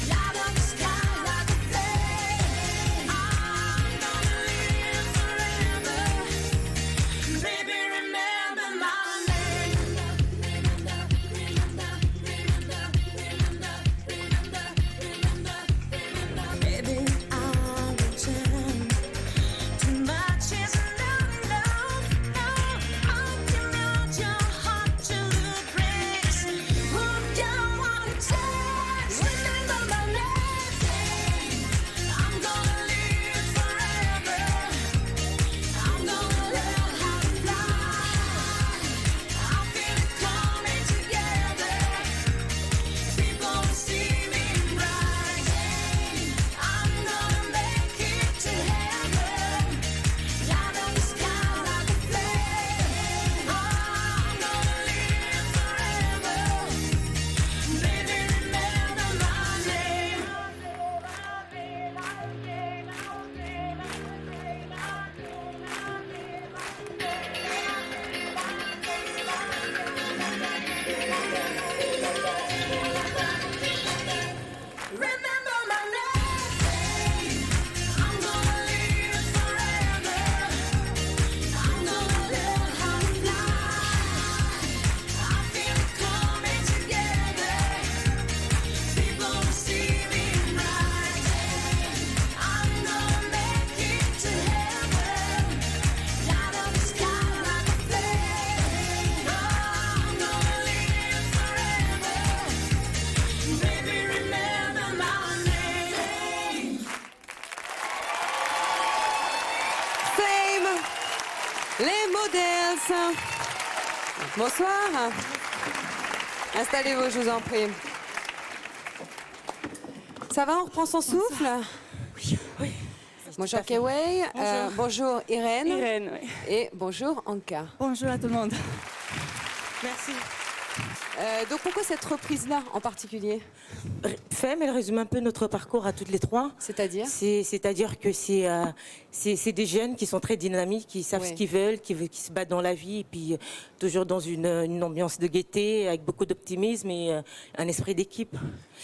Speaker 14: Light up the sky like a flame. I'm gonna live forever. Baby, remember my name. Baby, I'll return. Too much is not enough. No, I can melt your heart to the bricks. Who don't want to taste? Remember my name. I'm gonna live forever. I'm gonna learn how to fly. I feel it coming together. People will see me rising. I'm gonna make it to heaven. Light up the sky like a flame. I'm gonna live forever. Baby, remember my name. Remember my name. I'm gonna live forever. I'm gonna learn how to fly. I feel it coming together. People will see me rising. I'm gonna make it to heaven. Light up the sky like a flame. I'm gonna live forever. Baby, remember my name.
Speaker 1: Fame, les Models. Bonsoir. Installez-vous, je vous en prie. Ça va, on reprend son souffle? Oui. Bonjour Kewei. Bonjour Irène.
Speaker 15: Irène, oui.
Speaker 1: Et bonjour Anka.
Speaker 15: Bonjour à tout le monde. Merci.
Speaker 1: Donc pourquoi cette reprise-là en particulier?
Speaker 15: Femme, elle résume un peu notre parcours à toutes les trois.
Speaker 1: C'est-à-dire?
Speaker 15: C'est-à-dire que c'est des jeunes qui sont très dynamiques, qui savent
Speaker 1: Ouais.
Speaker 15: ce qu'ils veulent, qui se battent dans la vie, et puis toujours dans une ambiance de gaieté, avec beaucoup d'optimisme et un esprit d'équipe.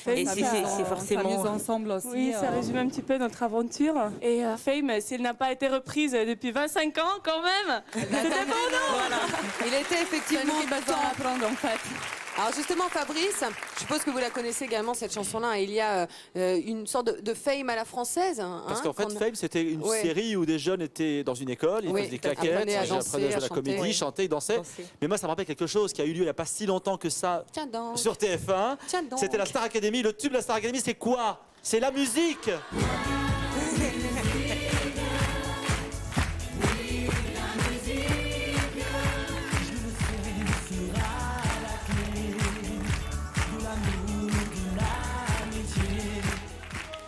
Speaker 15: Et c'est forcément...
Speaker 16: ensemble aussi.
Speaker 17: Oui, ça résume un petit peu notre aventure. Et Fame, si elle n'a pas été reprise depuis 25 ans, quand même, c'était pour nous.
Speaker 1: Il était effectivement temps.
Speaker 16: à apprendre en fait.
Speaker 1: Alors justement, Fabrice, je suppose que vous la connaissez également, cette chanson-là. Il y a une sorte de Fame à la française.
Speaker 5: Parce qu'en fait,
Speaker 1: qu'on-
Speaker 5: Fame, c'était une
Speaker 1: Ouais.
Speaker 5: série où des jeunes étaient dans une école, ils
Speaker 1: Oui,
Speaker 5: faisaient des claquettes,
Speaker 1: apprenaient à
Speaker 5: ils
Speaker 1: danser,
Speaker 5: apprenaient
Speaker 1: à
Speaker 5: de la
Speaker 1: chanter.
Speaker 5: comédie,
Speaker 1: Oui.
Speaker 5: chantaient, ils dansaient. Mais moi, ça me rappelle quelque chose qui a eu lieu il n'y a pas si longtemps que ça
Speaker 1: Tiens donc.
Speaker 5: sur TF1.
Speaker 1: Tiens donc.
Speaker 5: C'était la Star Academy. Le tube de la Star Academy, c'est quoi? C'est la musique.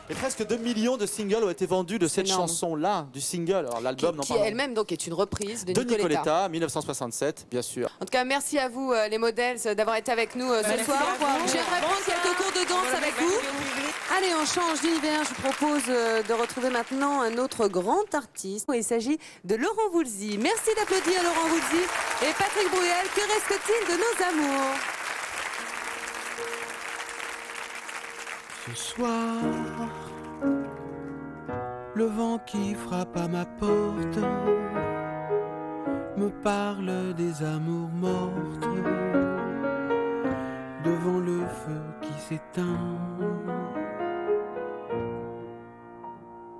Speaker 5: Et presque 2 millions de singles ont été vendus de cette
Speaker 1: énorme.
Speaker 5: chanson-là, du single. Alors l'album, n'en
Speaker 1: Qui
Speaker 5: parle
Speaker 1: elle-même donc est une reprise de
Speaker 5: de
Speaker 1: Nicoletta.
Speaker 5: Nicoletta, 1967, bien sûr.
Speaker 1: En tout cas, merci à vous, les modèles, d'avoir été avec nous ce
Speaker 5: Merci
Speaker 1: soir.
Speaker 5: à vous.
Speaker 1: J'aimerais prendre quelques cours de danse avec vous. Allez, on change d'univers. Je vous propose de retrouver maintenant un autre grand artiste. Il s'agit de Laurent Voulzy. Merci d'applaudir Laurent Voulzy et Patrick Bruel. Que reste-t-il de nos amours?
Speaker 18: Ce soir, le vent qui frappe à ma porte me parle des amours mortes devant le feu qui s'éteint.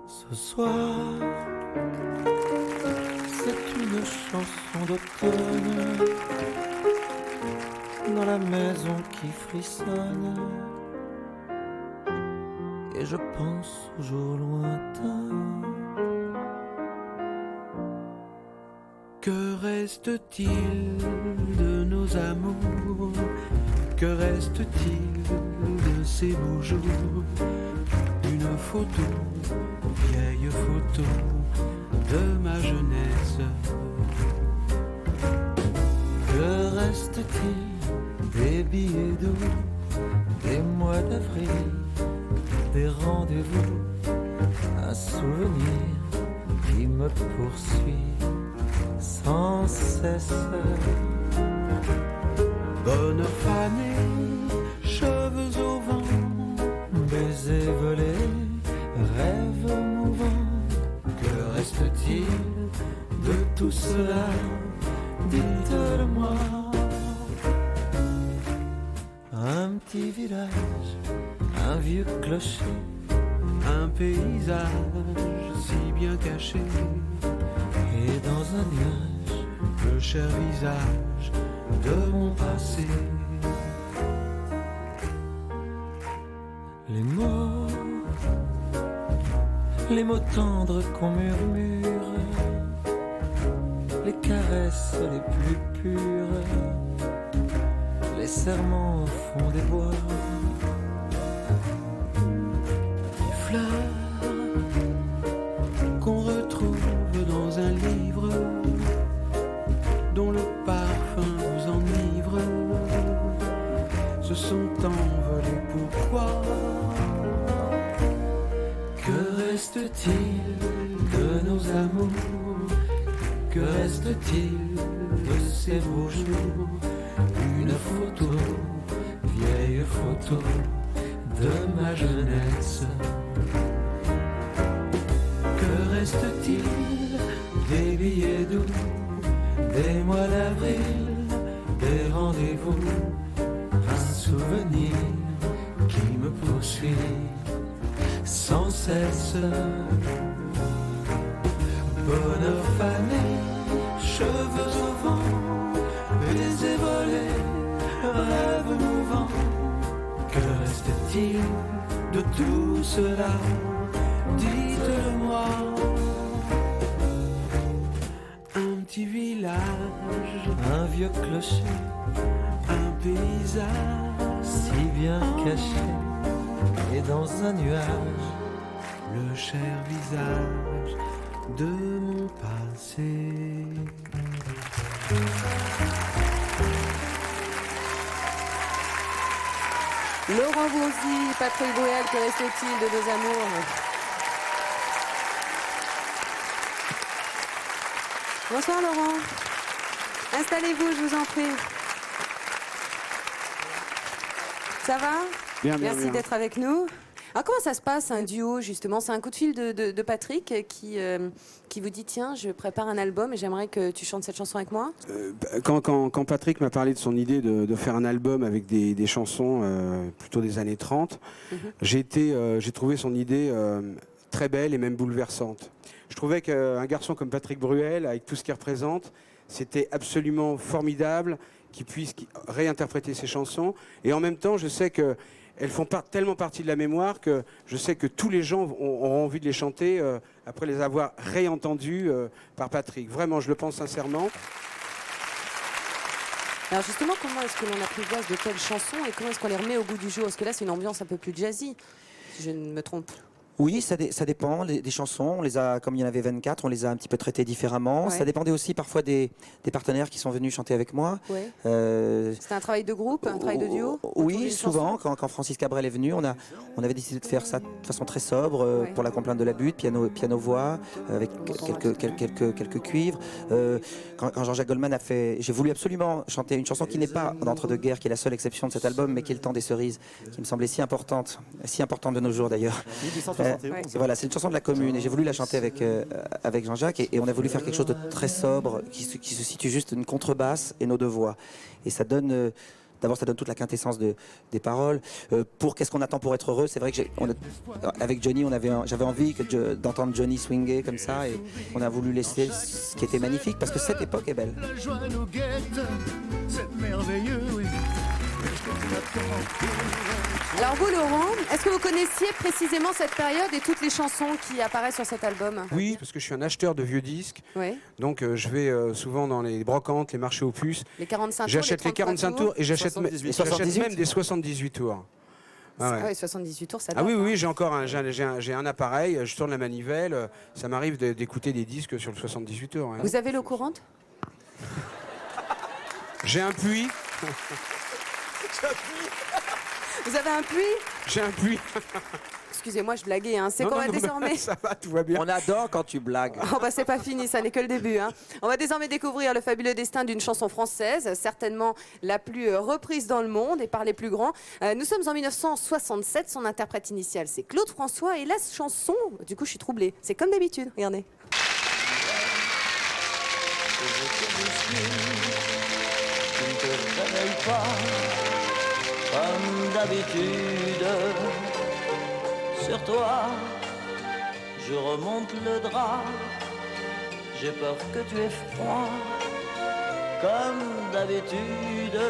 Speaker 18: Ce soir, c'est une chanson d'automne dans la maison qui frissonne. Et je pense aux jours lointains. Que reste-t-il de nos amours? Que reste-t-il de ces beaux jours? Une photo, vieille photo de ma jeunesse. Que reste-t-il des billets d'eau, des mois d'avril, des rendez-vous, un souvenir qui me poursuit sans cesse. Bonheur fané, cheveux au vent, baisers volés, rêves mouvants. Que reste-t-il de tout cela? Dites-le-moi. Un petit village, un vieux clocher, un paysage si bien caché, et dans un nuage, le cher visage de mon passé. Les mots tendres qu'on murmure, les caresses les plus pures, les serments au fond des bois, les fleurs qu'on retrouve dans un livre dont le parfum vous enivre, se sont envolés. Pourquoi? Que reste-t-il de nos amours? Que reste-t-il de ces beaux jours? Une photo, vieille photo de ma jeunesse. Que reste-t-il des billets doux, des mois d'avril, des rendez-vous, un souvenir qui me poursuit sans cesse. Bonheur fané, cheveux au vent, baisers volés, rêves mouvants. Que reste-t-il de tout cela? Dites-le-moi. Un petit village, un vieux clocher, un paysage si bien caché, et dans un nuage, le cher visage de mon passé.
Speaker 1: Laurent Voulzy, Patrick Bruel, que reste-t-il de nos amours? Bonsoir Laurent. Installez-vous, je vous en prie. Ça va?
Speaker 16: Bien, bien,
Speaker 1: Merci
Speaker 16: bien.
Speaker 1: d'être avec nous. Alors comment ça se passe un duo justement? C'est un coup de fil de Patrick qui vous dit tiens, je prépare un album et j'aimerais que tu chantes cette chanson avec moi.
Speaker 16: Quand Patrick m'a parlé de son idée de faire un album avec des chansons plutôt des années 30, j'ai trouvé son idée très belle et même bouleversante. Je trouvais qu'un garçon comme Patrick Bruel, avec tout ce qu'il représente, c'était absolument formidable qu'il puisse réinterpréter ses chansons. Et en même temps, je sais qu'elles font tellement partie de la mémoire que je sais que tous les gens auront envie de les chanter après les avoir réentendues par Patrick. Vraiment, je le pense sincèrement.
Speaker 1: Alors justement, comment est-ce que l'on apprivoise de telles chansons et comment est-ce qu'on les remet au goût du jour? Parce que là, c'est une ambiance un peu plus jazzy, si je ne me trompe.
Speaker 19: Oui, ça dépend des chansons. On les a, comme il y en avait 24, on les a un petit peu traitées différemment.
Speaker 1: Ouais.
Speaker 19: Ça dépendait aussi parfois des partenaires qui sont venus chanter avec moi.
Speaker 1: Ouais.
Speaker 19: Euh,
Speaker 1: C'était un travail de groupe, un travail de duo autour
Speaker 19: Oui,
Speaker 1: d'une
Speaker 19: souvent,
Speaker 1: chanson
Speaker 19: quand Francis Cabrel est venu, on avait décidé de faire ça de façon très sobre, pour la complainte de la butte, piano-voix, avec quelques cuivres. Quand Jean-Jacques Goldman a fait... J'ai voulu absolument chanter une chanson qui n'est pas d'entre-deux-guerres, qui est la seule exception de cet album, mais qui est Le Temps des cerises, qui me semblait si importante de nos jours d'ailleurs.
Speaker 5: 1871.
Speaker 19: Voilà, c'est une chanson de la commune et j'ai voulu la chanter avec Jean-Jacques et on a voulu faire quelque chose de très sobre qui se situe juste une contrebasse et nos deux voix. Et ça donne... D'abord, ça donne toute la quintessence des paroles. Pour Qu'est-ce qu'on attend pour être heureux, c'est vrai que avec Johnny, j'avais envie d'entendre Johnny swinguer comme ça et on a voulu laisser ce qui était magnifique parce que cette époque est belle.
Speaker 3: La joie nous guette, c'est merveilleux, oui.
Speaker 1: Alors vous, Laurent, est-ce que vous connaissiez précisément cette période et toutes les chansons qui apparaissent sur cet album?
Speaker 16: Oui, parce que je suis un acheteur de vieux disques.
Speaker 1: Oui.
Speaker 16: Donc je vais souvent dans les brocantes, les marchés aux puces.
Speaker 1: Les 45 tours,
Speaker 16: J'achète les 45 tours et j'achète même des 78 tours. Ah ouais.
Speaker 1: Ah oui, 78 tours, ça
Speaker 16: Ah
Speaker 1: date,
Speaker 16: oui,
Speaker 1: hein.
Speaker 16: oui, j'ai un appareil, je tourne la manivelle, ça m'arrive d'écouter des disques sur le 78 tours. Ouais.
Speaker 1: Vous avez l'eau courante?
Speaker 16: J'ai un puits.
Speaker 1: Vous avez un puits?
Speaker 16: J'ai un puits.
Speaker 1: Excusez-moi, je blaguais, hein. C'est
Speaker 16: Non,
Speaker 1: qu'on
Speaker 16: non,
Speaker 1: va
Speaker 16: non,
Speaker 1: désormais...
Speaker 16: Ça va, tout va bien.
Speaker 19: On adore quand tu blagues.
Speaker 1: Oh bah c'est pas fini, ça n'est que le début, hein. On va désormais découvrir le fabuleux destin d'une chanson française, certainement la plus reprise dans le monde et par les plus grands. Nous sommes en 1967, son interprète initial c'est Claude François et la chanson, du coup je suis troublée, c'est comme d'habitude, regardez.
Speaker 6: Je ne te réveille pas comme d'habitude. Sur toi, je remonte le drap. J'ai peur que tu aies froid comme d'habitude.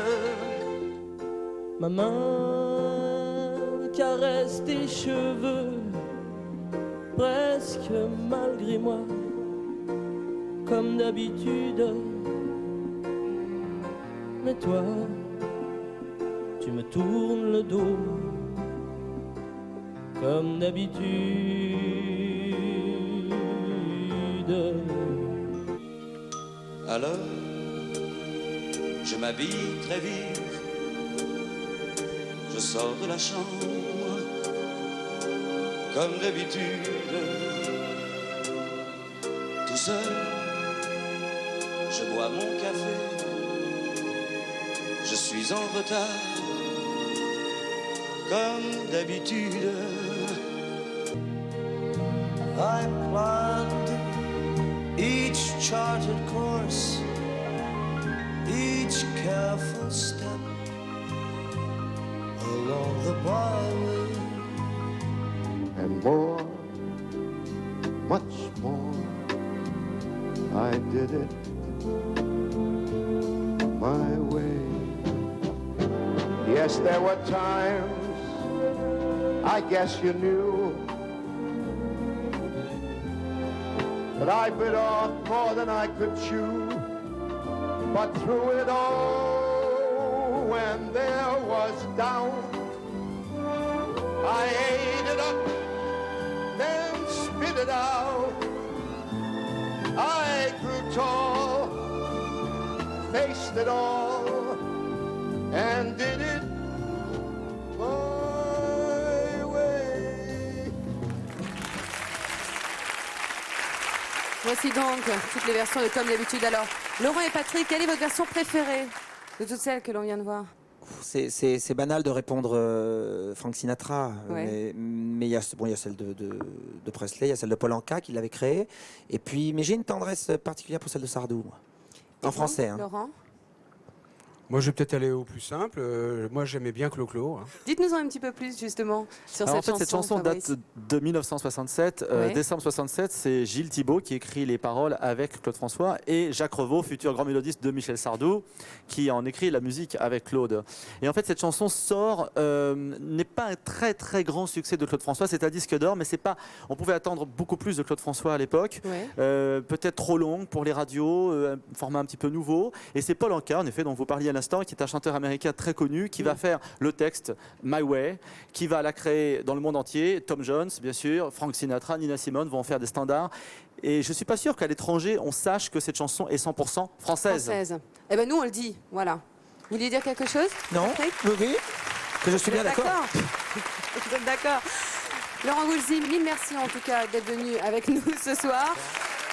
Speaker 6: Ma main caresse tes cheveux, presque malgré moi, comme d'habitude. Mais toi, tu me tournes le dos, comme d'habitude.
Speaker 20: Alors, je m'habille très vite, je sors de la chambre, comme d'habitude, tout seul, je bois mon café, je suis en retard, comme d'habitude.
Speaker 3: I planned each charted course, each careful step along the byway.
Speaker 21: And more, much more, I did it my way. Yes, there were times, I guess you knew, that I bit off more than I could chew. But through it all, when there was doubt, I ate it up, then spit it out. I grew tall, faced it all, and did it my
Speaker 1: Voici donc toutes les versions de Comme d'habitude. Alors, Laurent et Patrick, quelle est votre version préférée de toutes celles que l'on vient de voir?
Speaker 19: C'est banal de répondre Frank Sinatra,
Speaker 1: Ouais.
Speaker 19: mais il y a celle de Presley, il y a celle de Paul Anka qui l'avait créée. Et puis, mais j'ai une tendresse particulière pour celle de Sardou, moi. En français. Hein.
Speaker 1: Laurent?
Speaker 16: Moi, je vais peut-être aller au plus simple. Moi, j'aimais bien Clo-Clo. Hein.
Speaker 1: Dites-nous un petit peu plus justement sur
Speaker 5: Alors,
Speaker 1: cette
Speaker 5: en fait, cette chanson
Speaker 1: Fabrice.
Speaker 5: date de 1967.
Speaker 1: Ouais.
Speaker 5: Décembre 67, c'est Gilles Thibault qui écrit les paroles avec Claude François et Jacques Revaux, futur grand mélodiste de Michel Sardou, qui en écrit la musique avec Claude. Et en fait, cette chanson n'est pas un très très grand succès de Claude François. C'est un disque d'or, mais c'est pas. On pouvait attendre beaucoup plus de Claude François à l'époque.
Speaker 1: Ouais.
Speaker 5: Peut-être trop longue pour les radios, un format un petit peu nouveau. Et c'est Paul Anka, en effet, dont vous parliez à l'instant, qui est un chanteur américain très connu, qui va faire le texte My Way, qui va la créer dans le monde entier. Tom Jones, bien sûr, Frank Sinatra, Nina Simone vont en faire des standards. Et je suis pas sûr qu'à l'étranger, on sache que cette chanson est 100% française.
Speaker 1: Eh ben nous, on le dit. Voilà. Vous voulez dire quelque chose?
Speaker 19: Non, oui, que je suis bien d'accord.
Speaker 1: Vous êtes d'accord. Laurent Voulzy, mille merci en tout cas d'être venu avec nous ce soir.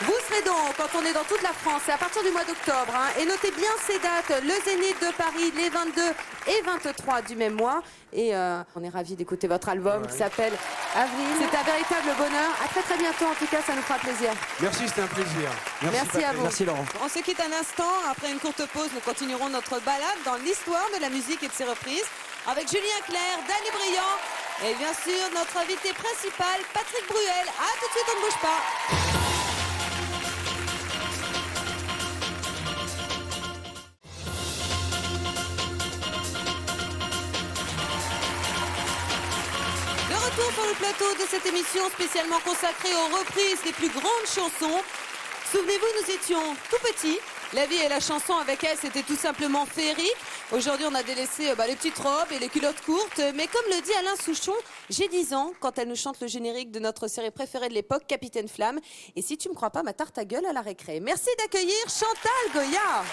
Speaker 1: Vous serez donc, quand on est dans toute la France, c'est à partir du mois d'octobre, hein, et notez bien ces dates, le Zénith de Paris, les 22 et 23 du même mois. Et on est ravis d'écouter votre album qui s'appelle Avril. C'est un véritable bonheur. À très très bientôt, en tout cas, ça nous fera plaisir.
Speaker 16: Merci, c'était un plaisir.
Speaker 1: Merci à vous.
Speaker 19: Merci Laurent.
Speaker 1: On se quitte un instant. Après une courte pause, nous continuerons notre balade dans l'histoire de la musique et de ses reprises avec Julien Clerc, Danny Briand et bien sûr notre invité principal, Patrick Bruel. À tout de suite, on ne bouge pas. De retour sur le plateau de cette émission spécialement consacrée aux reprises des plus grandes chansons. Souvenez-vous, nous étions tout petits. La vie et la chanson avec elle, c'était tout simplement féerique. Aujourd'hui, on a délaissé les petites robes et les culottes courtes. Mais comme le dit Alain Souchon, j'ai 10 ans quand elle nous chante le générique de notre série préférée de l'époque, Capitaine Flamme. Et si tu me crois pas, ma tarte à gueule à la récré. Merci d'accueillir Chantal Goya.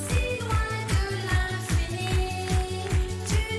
Speaker 14: Si loin de l'infini, tu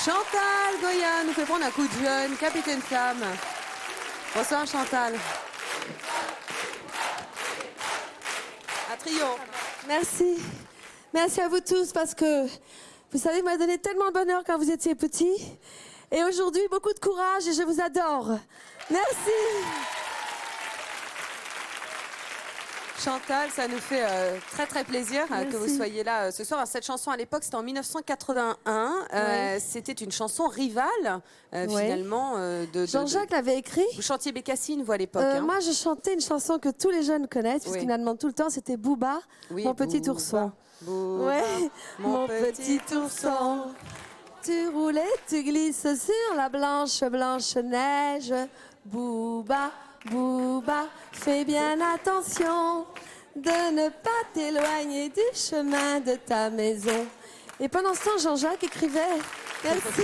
Speaker 1: Chantal Goya nous fait prendre un coup de jeune, Capitaine Flamme. Bonsoir Chantal. Un trio.
Speaker 7: Merci. Merci à vous tous parce que vous savez, vous m'avez donné tellement de bonheur quand vous étiez petits. Et aujourd'hui, beaucoup de courage et je vous adore. Merci.
Speaker 1: Chantal, ça nous fait très très plaisir que vous soyez là ce soir. Alors, cette chanson à l'époque, c'était en 1981. C'était une chanson rivale finalement.
Speaker 7: Jean-Jacques l'avait écrit.
Speaker 1: Vous chantiez Bécassine, vous à l'époque. Hein.
Speaker 7: Moi, je chantais une chanson que tous les jeunes connaissent, puisqu'il la demande tout le temps. C'était Booba, mon petit
Speaker 1: Booba,
Speaker 7: ourson.
Speaker 1: Booba,
Speaker 7: Ouais,
Speaker 1: mon petit
Speaker 7: ourson. Tu roulais, tu glisses sur la blanche, blanche neige. Booba, Booba, fais bien attention de ne pas t'éloigner du chemin de ta maison. Et pendant ce temps, Jean-Jacques écrivait. Merci.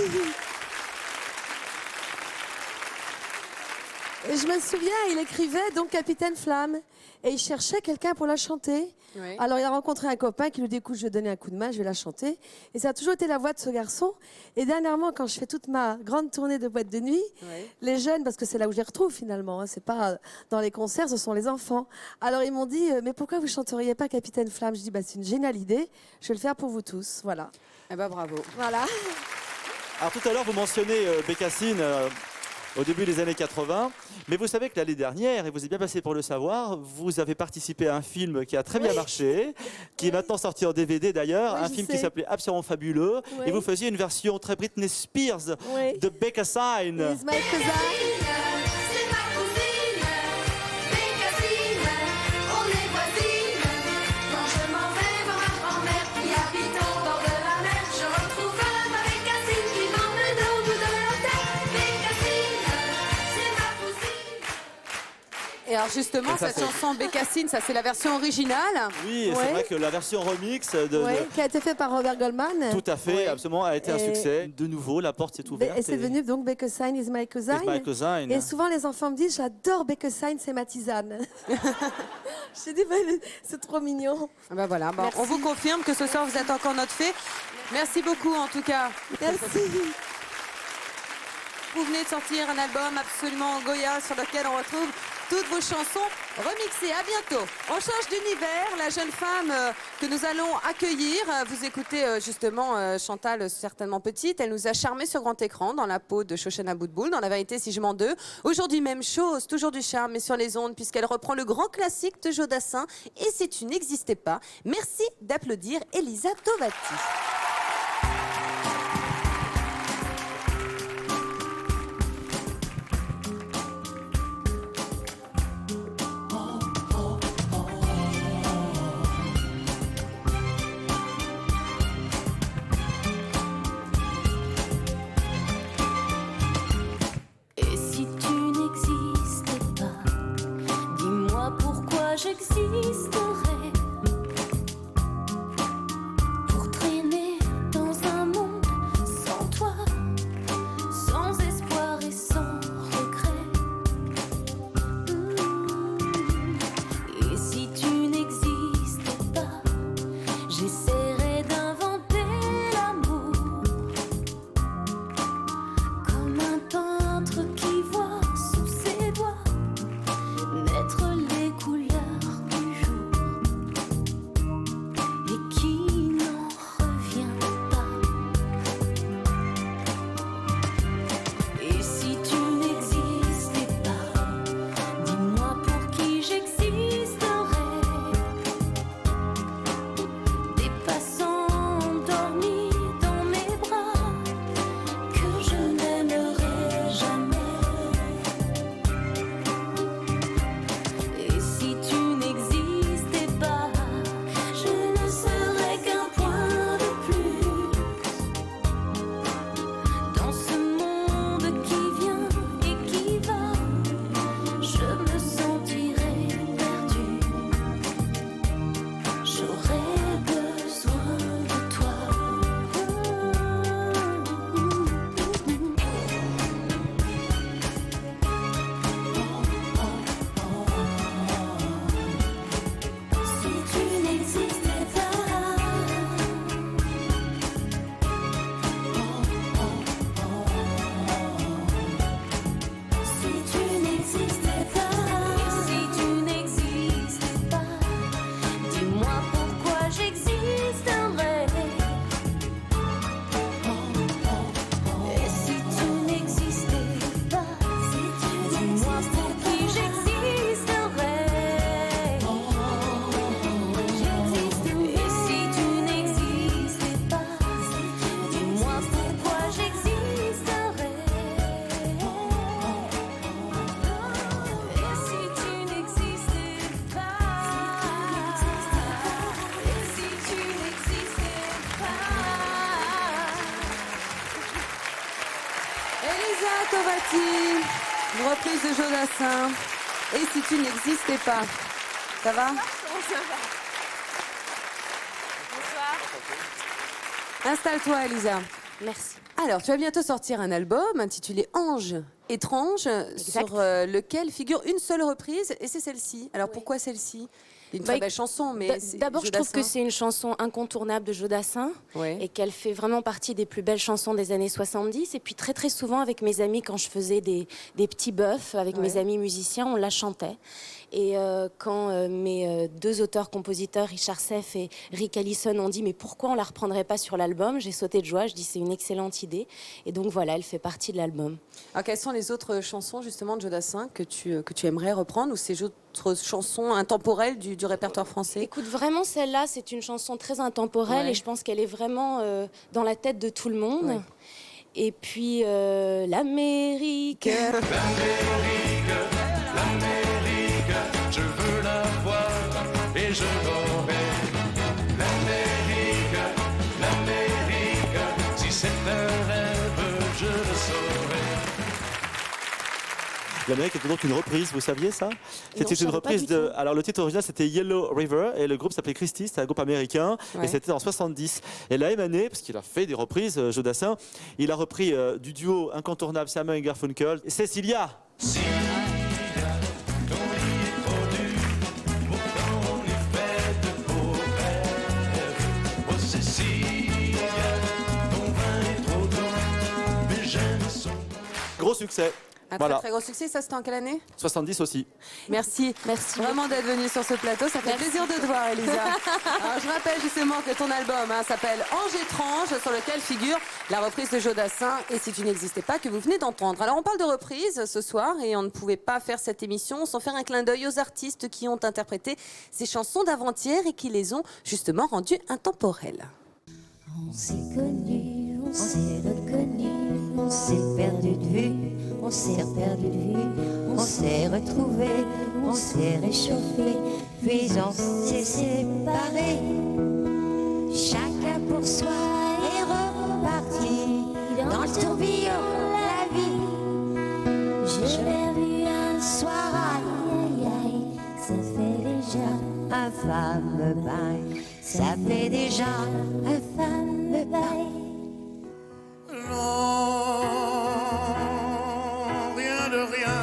Speaker 7: Et je me souviens, il écrivait donc Capitaine Flamme. Et il cherchait quelqu'un pour la chanter.
Speaker 1: Oui.
Speaker 7: Alors il a rencontré un copain qui lui dit, écoute, je vais donner un coup de main, je vais la chanter. Et ça a toujours été la voix de ce garçon. Et dernièrement, quand je fais toute ma grande tournée de boîte de nuit, les jeunes, parce que c'est là où je les retrouve finalement, hein, c'est pas dans les concerts, ce sont les enfants. Alors ils m'ont dit, mais pourquoi vous chanteriez pas Capitaine Flamme? Je dis, bah, c'est une géniale idée, je vais le faire pour vous tous. Voilà.
Speaker 1: Eh ben bravo.
Speaker 7: Voilà.
Speaker 5: Alors tout à l'heure, vous mentionnez Bécassine au début des années 80, mais vous savez que l'année dernière, et vous êtes bien passé pour le savoir, vous avez participé à un film qui a très bien marché, qui est maintenant sorti en DVD d'ailleurs,
Speaker 7: Oui,
Speaker 5: un
Speaker 7: je
Speaker 5: film
Speaker 7: sais.
Speaker 5: qui s'appelait Absolument Fabuleux,
Speaker 7: Oui.
Speaker 5: et vous faisiez une version très Britney Spears
Speaker 7: Oui.
Speaker 5: de Bécassine.
Speaker 7: He's my cousin.
Speaker 14: C'est ma cousine, Bécassine, on est voisines. Quand je m'en vais voir ma grand-mère qui habite au bord de la mer, je retrouve ma Bécassine qui m'emmène au bout de la terre. Bécassine, c'est ma cousine.
Speaker 1: Et alors justement,
Speaker 5: Ça,
Speaker 1: cette
Speaker 5: c'est-
Speaker 1: chanson Bécassine, ça c'est la version originale.
Speaker 5: Oui, et c'est
Speaker 7: Ouais.
Speaker 5: vrai que la version remix
Speaker 7: Ouais, qui a été fait par Robert Goldman.
Speaker 5: tout à fait, absolument, a été un
Speaker 7: Et-
Speaker 5: succès. De nouveau, la porte s'est ouverte.
Speaker 7: Et c'est devenu donc Bécassine is my cousin.
Speaker 5: Is my cousin.
Speaker 7: Et souvent les enfants me disent, j'adore Bécassine, c'est ma tisane. J'ai dit, bah, c'est trop mignon.
Speaker 1: Ah ben voilà,
Speaker 7: Merci.
Speaker 1: on vous confirme que ce soir vous êtes encore notre fée. Merci beaucoup en tout cas.
Speaker 7: Merci.
Speaker 1: Vous venez de sortir un album absolument Goya sur lequel on retrouve toutes vos chansons remixées. À bientôt. On change d'univers. La jeune femme que nous allons accueillir, vous écoutez justement Chantal, certainement petite. Elle nous a charmé sur grand écran dans la peau de Shoshana Boutboul, dans La Vérité si je mens deux. Aujourd'hui, même chose, toujours du charme, mais sur les ondes, puisqu'elle reprend le grand classique de Jodassin. Et si tu n'existais pas, merci d'applaudir Elisa Tovati.
Speaker 14: Et si tu n'existais pas, dis-moi pourquoi j'existerais. Pour traîner
Speaker 1: Tovati, reprise de Jodassin. Et si tu n'existais pas. Ça va? Installe-toi, Elisa.
Speaker 10: Merci.
Speaker 1: Alors, tu vas bientôt sortir un album intitulé Ange étrange, sur lequel figure une seule reprise, et c'est celle-ci. Alors, pourquoi celle-ci? Une très belle chanson, mais
Speaker 10: d'abord, je trouve que c'est une chanson incontournable de Jodassin et qu'elle fait vraiment partie des plus belles chansons des années 70. Et puis, très, très souvent, avec mes amis, quand je faisais des petits bœufs avec mes amis musiciens, on la chantait. Et quand mes deux auteurs-compositeurs, Richard Seff et Rick Allison, ont dit « Mais pourquoi on la reprendrait pas sur l'album ?» J'ai sauté de joie, je dis « C'est une excellente idée. » Et donc voilà, elle fait partie de l'album.
Speaker 1: Alors, quelles sont les autres chansons, justement, de Jodassin que tu aimerais reprendre, ou ces autres chansons intemporelles du répertoire français?
Speaker 10: Écoute, vraiment, celle-là, c'est une chanson très intemporelle et je pense qu'elle est vraiment dans la tête de tout le monde. Et puis, l'Amérique.
Speaker 6: Je veux la voir et je l'aurai. L'Amérique, si c'est un rêve, je le saurai.
Speaker 5: L'Amérique était donc une reprise, vous saviez ça? C'était
Speaker 10: je
Speaker 5: une
Speaker 10: savais pas
Speaker 5: reprise
Speaker 10: du
Speaker 5: de.
Speaker 10: tout.
Speaker 5: Alors le titre original c'était Yellow River et le groupe s'appelait Christie, c'était un groupe américain et c'était en 70. Et la même année, parce qu'il a fait des reprises, Jodassin, il a repris du duo incontournable Simon et Garfunkel, Cecilia. Gros succès.
Speaker 1: Un
Speaker 5: Voilà.
Speaker 1: très très gros succès, ça c'était en quelle année?
Speaker 5: 70 aussi.
Speaker 1: Merci vraiment d'être venue sur ce plateau, ça fait plaisir de te voir, Elisa. Alors, je rappelle justement que ton album s'appelle Ange étrange, sur lequel figure la reprise de Jodassin et Si tu n'existais pas, que vous venez d'entendre. Alors on parle de reprise ce soir et on ne pouvait pas faire cette émission sans faire un clin d'œil aux artistes qui ont interprété ces chansons d'avant-hier et qui les ont justement rendues intemporelles.
Speaker 22: On s'est connus, on s'est reconnus, on s'est perdu de vue, on s'est perdu de vue, on s'est retrouvés, on s'est réchauffés, puis on s'est séparés. Chacun pour soi est reparti dans le tourbillon de la vie. Je l'ai vu un soir, aïe aïe aïe, ça fait déjà un fameux bail. Ça fait déjà un fameux bail.
Speaker 6: Non, rien de rien.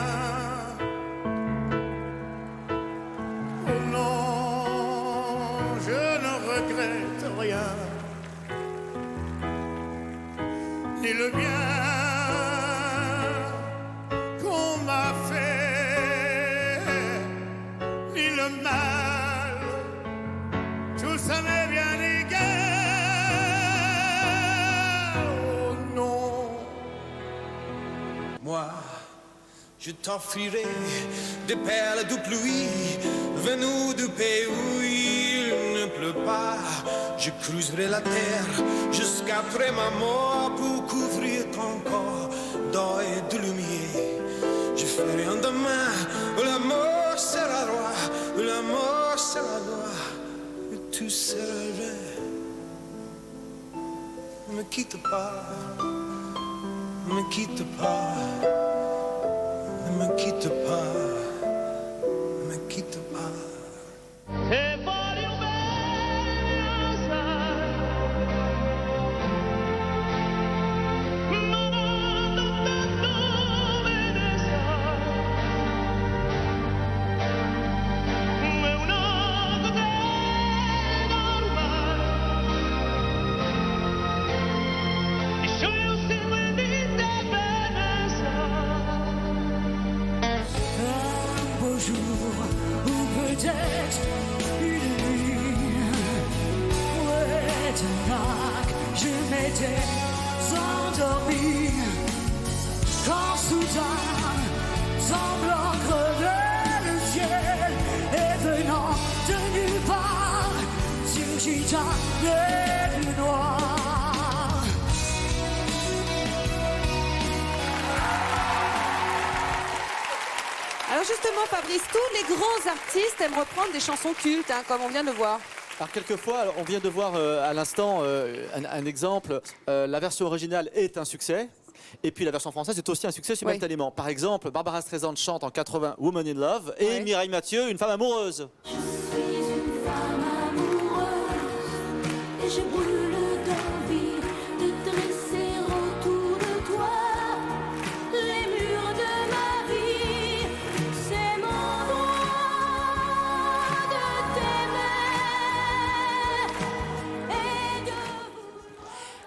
Speaker 6: Non, je ne regrette rien. Ni le bien qu'on m'a fait, ni le mal. Tout ça m'est bien égal. Oh non. Moi, je t'offrirai des perles de pluie venues du pays où il ne pleut pas. Je creuserai la terre jusqu'après ma mort pour couvrir ton corps d'or et de lumière. Je ferai un demain où la mort sera roi, où la mort sera loi. Tu seras vrai. Ne me quitte pas, ne me quitte pas, ne me quitte pas, ne me quitte pas.
Speaker 3: E voglio bene, sai, ma non tanto bene, sai, è una catena ormai, e se io si vedete bene, sai.
Speaker 22: Un beau jour, ou peut-être une nuit, ouais, là je m'étais endormi, quand soudain, semblant crever le ciel, et venant de nulle part, surgit un aigle noir.
Speaker 1: Alors justement, Fabrice, tous les grands artistes aiment reprendre des chansons cultes, comme on vient de le voir.
Speaker 5: Alors quelquefois, alors, on vient de voir à l'instant un exemple, la version originale est un succès. Et puis la version française est aussi un succès simultanément. Par exemple, Barbara Streisand chante en 80 Woman in Love et Mireille Mathieu, Une femme amoureuse.
Speaker 14: Et je brûle d'envie de dresser autour de toi les murs de ma vie. C'est mon droit de t'aimer et de...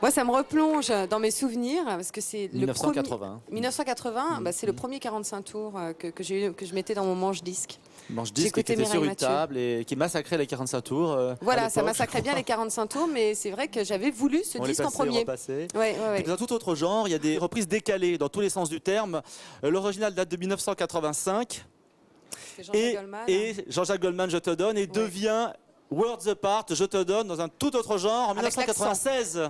Speaker 1: Moi, ça me replonge dans mes souvenirs parce que c'est le
Speaker 5: 1980.
Speaker 1: 1980, c'est le premier 45 tours que j'ai eu, que je mettais dans mon manche-disque.
Speaker 5: Manche-disque qui était sur une table et qui massacrait les 45 tours.
Speaker 1: Voilà, ça massacrait bien les 45 tours, mais c'est vrai que j'avais voulu ce disque en premier.
Speaker 5: Et dans un tout autre genre, il y a des reprises décalées dans tous les sens du terme. L'original date de 1985. Et Jean-Jacques Goldman, Je te donne, et devient Worlds Apart, Je te donne, dans un tout autre genre, en 1996.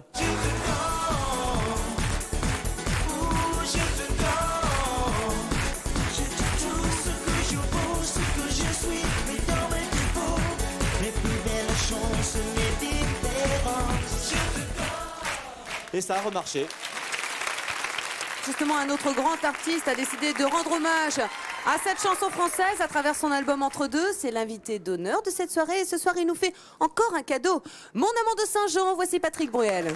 Speaker 5: Et ça a remarché.
Speaker 1: Justement, un autre grand artiste a décidé de rendre hommage à cette chanson française à travers son album Entre deux. C'est l'invité d'honneur de cette soirée. Et ce soir, il nous fait encore un cadeau. Mon amant de Saint-Jean, voici Patrick Bruel.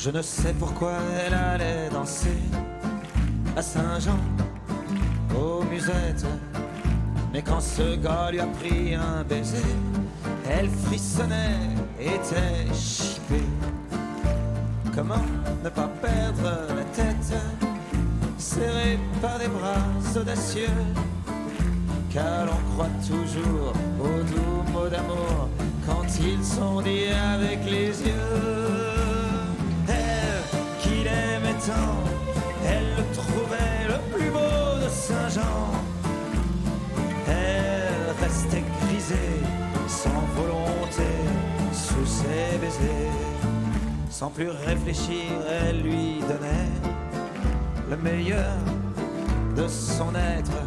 Speaker 2: Je ne sais pourquoi elle allait danser à Saint-Jean, aux musettes. Mais quand ce gars lui a pris un baiser, elle frissonnait, était chippée. Comment ne pas perdre la tête, serrée par des bras audacieux, car l'on croit toujours aux doux mots d'amour quand ils sont dits avec les yeux. Qu'il aimait tant, elle le trouvait le plus beau de Saint-Jean. Elle restait grisée, sans volonté, sous ses baisers. Sans plus réfléchir, elle lui donnait le meilleur de son être.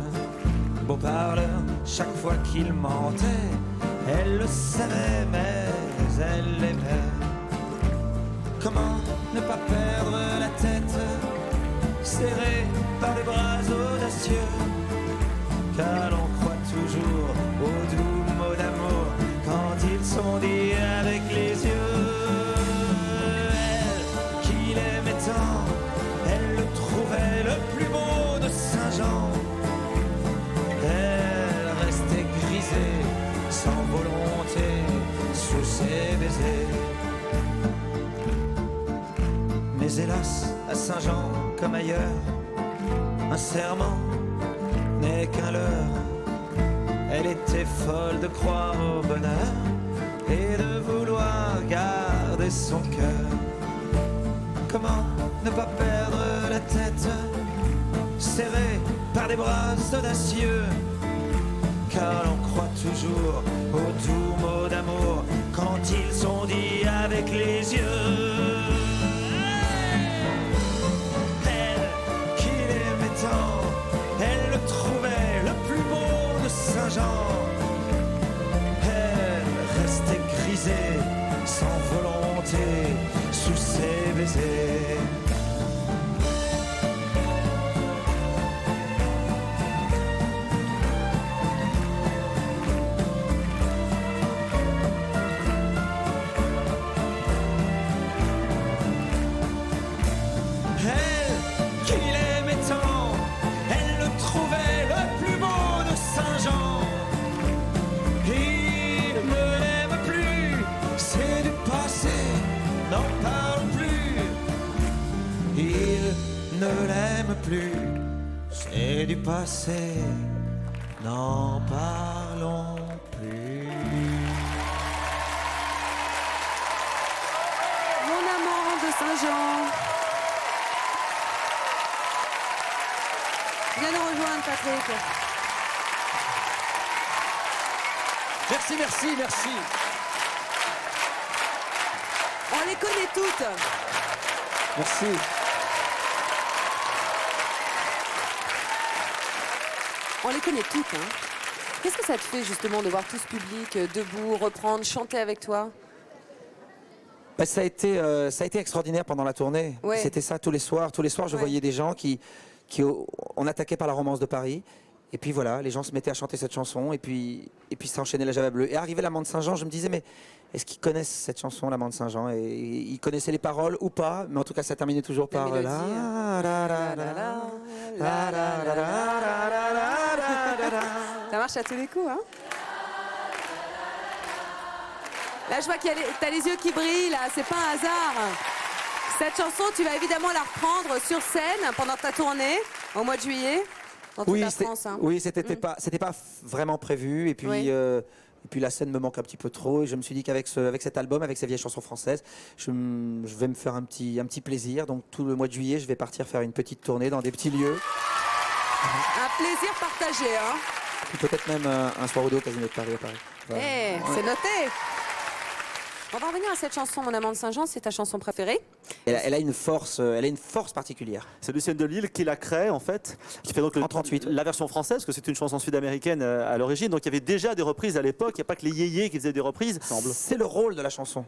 Speaker 2: Beau parleur, chaque fois qu'il mentait, elle le savait, mais elle l'aimait. Comment ne pas perdre la tête, serrée par des bras audacieux, car l'on croit toujours aux doux mots d'amour quand ils sont dits avec les yeux. Elle, qu'il aimait tant, elle le trouvait le plus beau de Saint-Jean. Elle restait grisée, sans volonté, sous ses baisers. Mais hélas, à Saint-Jean comme ailleurs, un serment n'est qu'un leurre. Elle était folle de croire au bonheur et de vouloir garder son cœur. Comment ne pas perdre la tête, serrée par des bras audacieux, car l'on croit toujours aux doux mots d'amour quand ils sont dits avec les yeux. Elle le trouvait le plus beau de Saint-Jean. Elle restait grisée, sans volonté, sous ses baisers. Ne l'aime plus, c'est du passé, n'en parlons plus.
Speaker 1: Mon amant de Saint-Jean. Viens nous rejoindre, Patrick.
Speaker 4: Merci, merci, merci.
Speaker 1: On les connaît toutes.
Speaker 19: Merci.
Speaker 1: On les connaît toutes. Hein. Qu'est-ce que ça te fait justement de voir tout ce public debout, reprendre, chanter avec toi?
Speaker 19: Bah, ça a été extraordinaire pendant la tournée.
Speaker 1: Ouais.
Speaker 19: C'était ça tous les soirs. Tous les soirs, je voyais des gens on attaquait par la Romance de Paris. Et puis voilà, les gens se mettaient à chanter cette chanson. Et puis ça enchaînait la Java Bleue. Et arrivé l'Amant de Saint-Jean, je me disais, mais est-ce qu'ils connaissent cette chanson, l'Amant de Saint-Jean? Et ils connaissaient les paroles ou pas? Mais en tout cas, ça terminait toujours par
Speaker 1: mélodie, Ça marche à tous les coups, hein? Là, je vois que t'as les yeux qui brillent, là. C'est pas un hasard. Cette chanson, tu vas évidemment la reprendre sur scène pendant ta tournée au mois de juillet dans toute la France. Hein.
Speaker 19: Oui, c'était pas vraiment prévu. Et puis,
Speaker 1: Oui.
Speaker 19: et puis la scène me manque un petit peu trop. Et je me suis dit qu'avec cet album, avec ces vieilles chansons françaises, je vais me faire un petit plaisir. Donc tout le mois de juillet, je vais partir faire une petite tournée dans des petits lieux.
Speaker 1: Un plaisir partagé, hein?
Speaker 19: Puis peut-être même un soir ou deux au Casino de Paris à Paris. Voilà.
Speaker 1: C'est noté. On va revenir à cette chanson, Mon amant de Saint-Jean, c'est ta chanson préférée?
Speaker 19: Elle a une force particulière.
Speaker 5: C'est Lucienne Delille qui l'a créée en fait, qui fait donc la version française, parce que c'est une chanson sud-américaine à l'origine. Donc il y avait déjà des reprises à l'époque. Il n'y a pas que les yéyés qui faisaient des reprises.
Speaker 19: C'est le rôle de la chanson.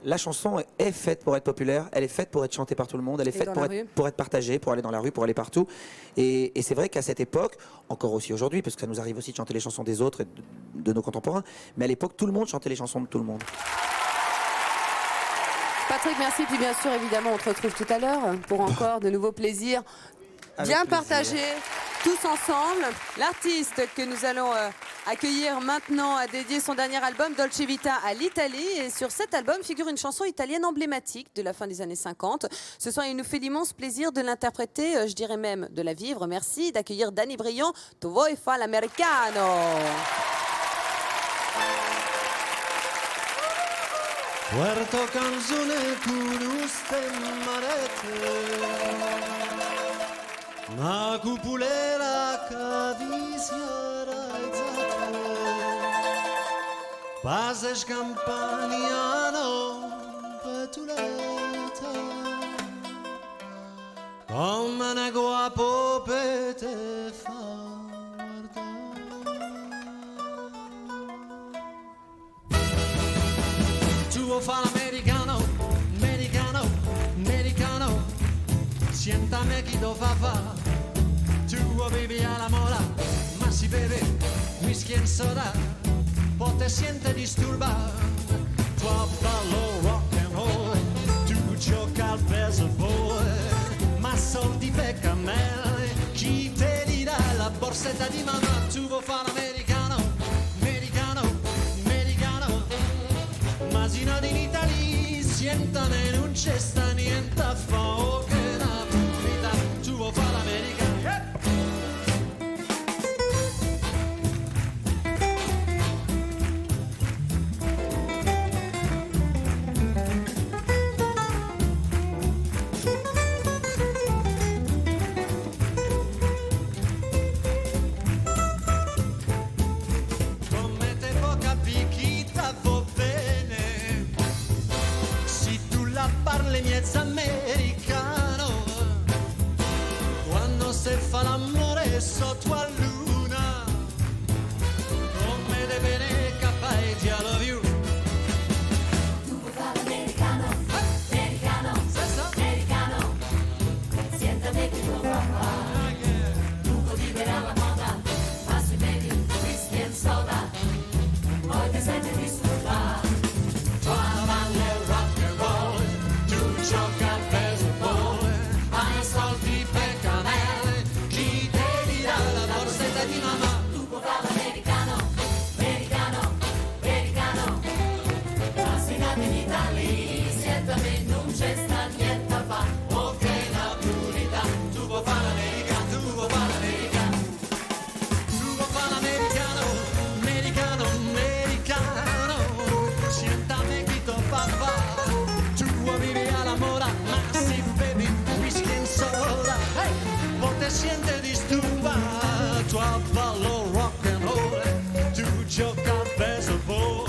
Speaker 19: La chanson est faite pour être populaire, elle est faite pour être chantée par tout le monde, elle est faite pour être partagée, pour aller dans la rue, pour aller partout. Et c'est vrai qu'à cette époque, encore aussi aujourd'hui, parce que ça nous arrive aussi de chanter les chansons des autres et de nos contemporains, mais à l'époque, tout le monde chantait les chansons de tout le monde.
Speaker 1: Patrick, merci. Puis bien sûr, évidemment, on te retrouve tout à l'heure pour encore de nouveaux plaisirs bien partagés, tous ensemble. L'artiste que nous allons accueillir maintenant a dédié son dernier album, Dolce Vita, à l'Italie. Et sur cet album figure une chanson italienne emblématique de la fin des années 50. Ce soir, il nous fait l'immense plaisir de l'interpréter, je dirais même de la vivre. Merci d'accueillir Danny Briand, Tu vuoi fa l'americano.
Speaker 18: Puerto canzone tu stemmarete una cupulera che vi sia raizzata Pase scampaniano petuleta come una guapo te fa Tu vuoi fare l'americano, americano, americano Siéntame chi do fa fa Tu vuoi bevi alla mola, ma si beve whisky e soda Poi te siente disturba Tu ballo rock and roll Tu gioca al baseball Ma soldi per cammelli Chi te dirà la borsetta di mamma Tu vuoi fare l'americano, americano, americano Ma si non in Italia Siéntame non c'è sta niente a fa oh, che una pubblicità Tu vuoi fare l'americano Come te può capire chi t'ha va bene Se tu la parli miezza americano Quando si fa l'amore sotto a luna Come te bene capai ti I love you
Speaker 14: Tu vuoi fare l'americano, americano, americano Siéntame che tuo papà Tu vuoi vivere alla moda Ma sui bevi whisky e soda Poi ti senti disturbato
Speaker 18: Tu balli rock and roll Tu gioca al baseball Hai soldi per canale Chi te dirà la borsetta di mamma
Speaker 14: Tu vuoi fare l'americano, americano, americano Ma sei nato in Italia Siéntame non c'è sta niente a fa
Speaker 18: Ok, la priorità Tu vuoi fare l'americano, tu vuoi fare l'americano Tu vuoi fare l'americano, americano, americano Siéntame chi to papà Tu vuoi vivere alla moda Ma si bevi whisky e soda Hey, poi te siente disturba Tu ballo rock and roll Tu gioca al baseball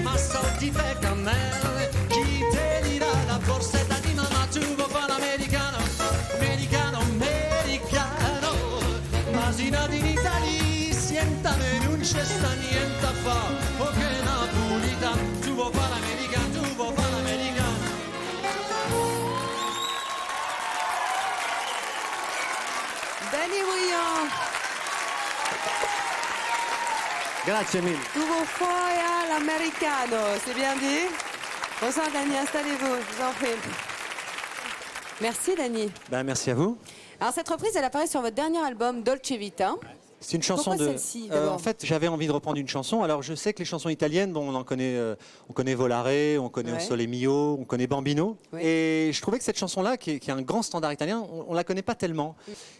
Speaker 18: Ma soldi per cammelli Chi te dirà c'è sta niente a fa, poche napolitano, tu vuoi fare l'americano, tu vuoi fare l'americano.
Speaker 1: Danny Briand.
Speaker 4: Grazie mille.
Speaker 1: Tu vous fais à l'americano, c'est bien dit. Bonsoir Danny, installez-vous, je vous en prie. Merci Danny.
Speaker 4: Merci à vous.
Speaker 1: Alors cette reprise, elle apparaît sur votre dernier album Dolce Vita.
Speaker 4: C'est une chanson
Speaker 1: Pourquoi
Speaker 4: de.
Speaker 1: celle-ci, d'abord
Speaker 4: En fait, j'avais envie de reprendre une chanson. Alors, je sais que les chansons italiennes, bon, on connaît Volare, on connaît
Speaker 1: Ouais.
Speaker 4: O Sole Mio, on connaît Bambino.
Speaker 1: Oui.
Speaker 4: Et je trouvais que cette chanson-là, qui est un grand standard italien, on la connaît pas tellement.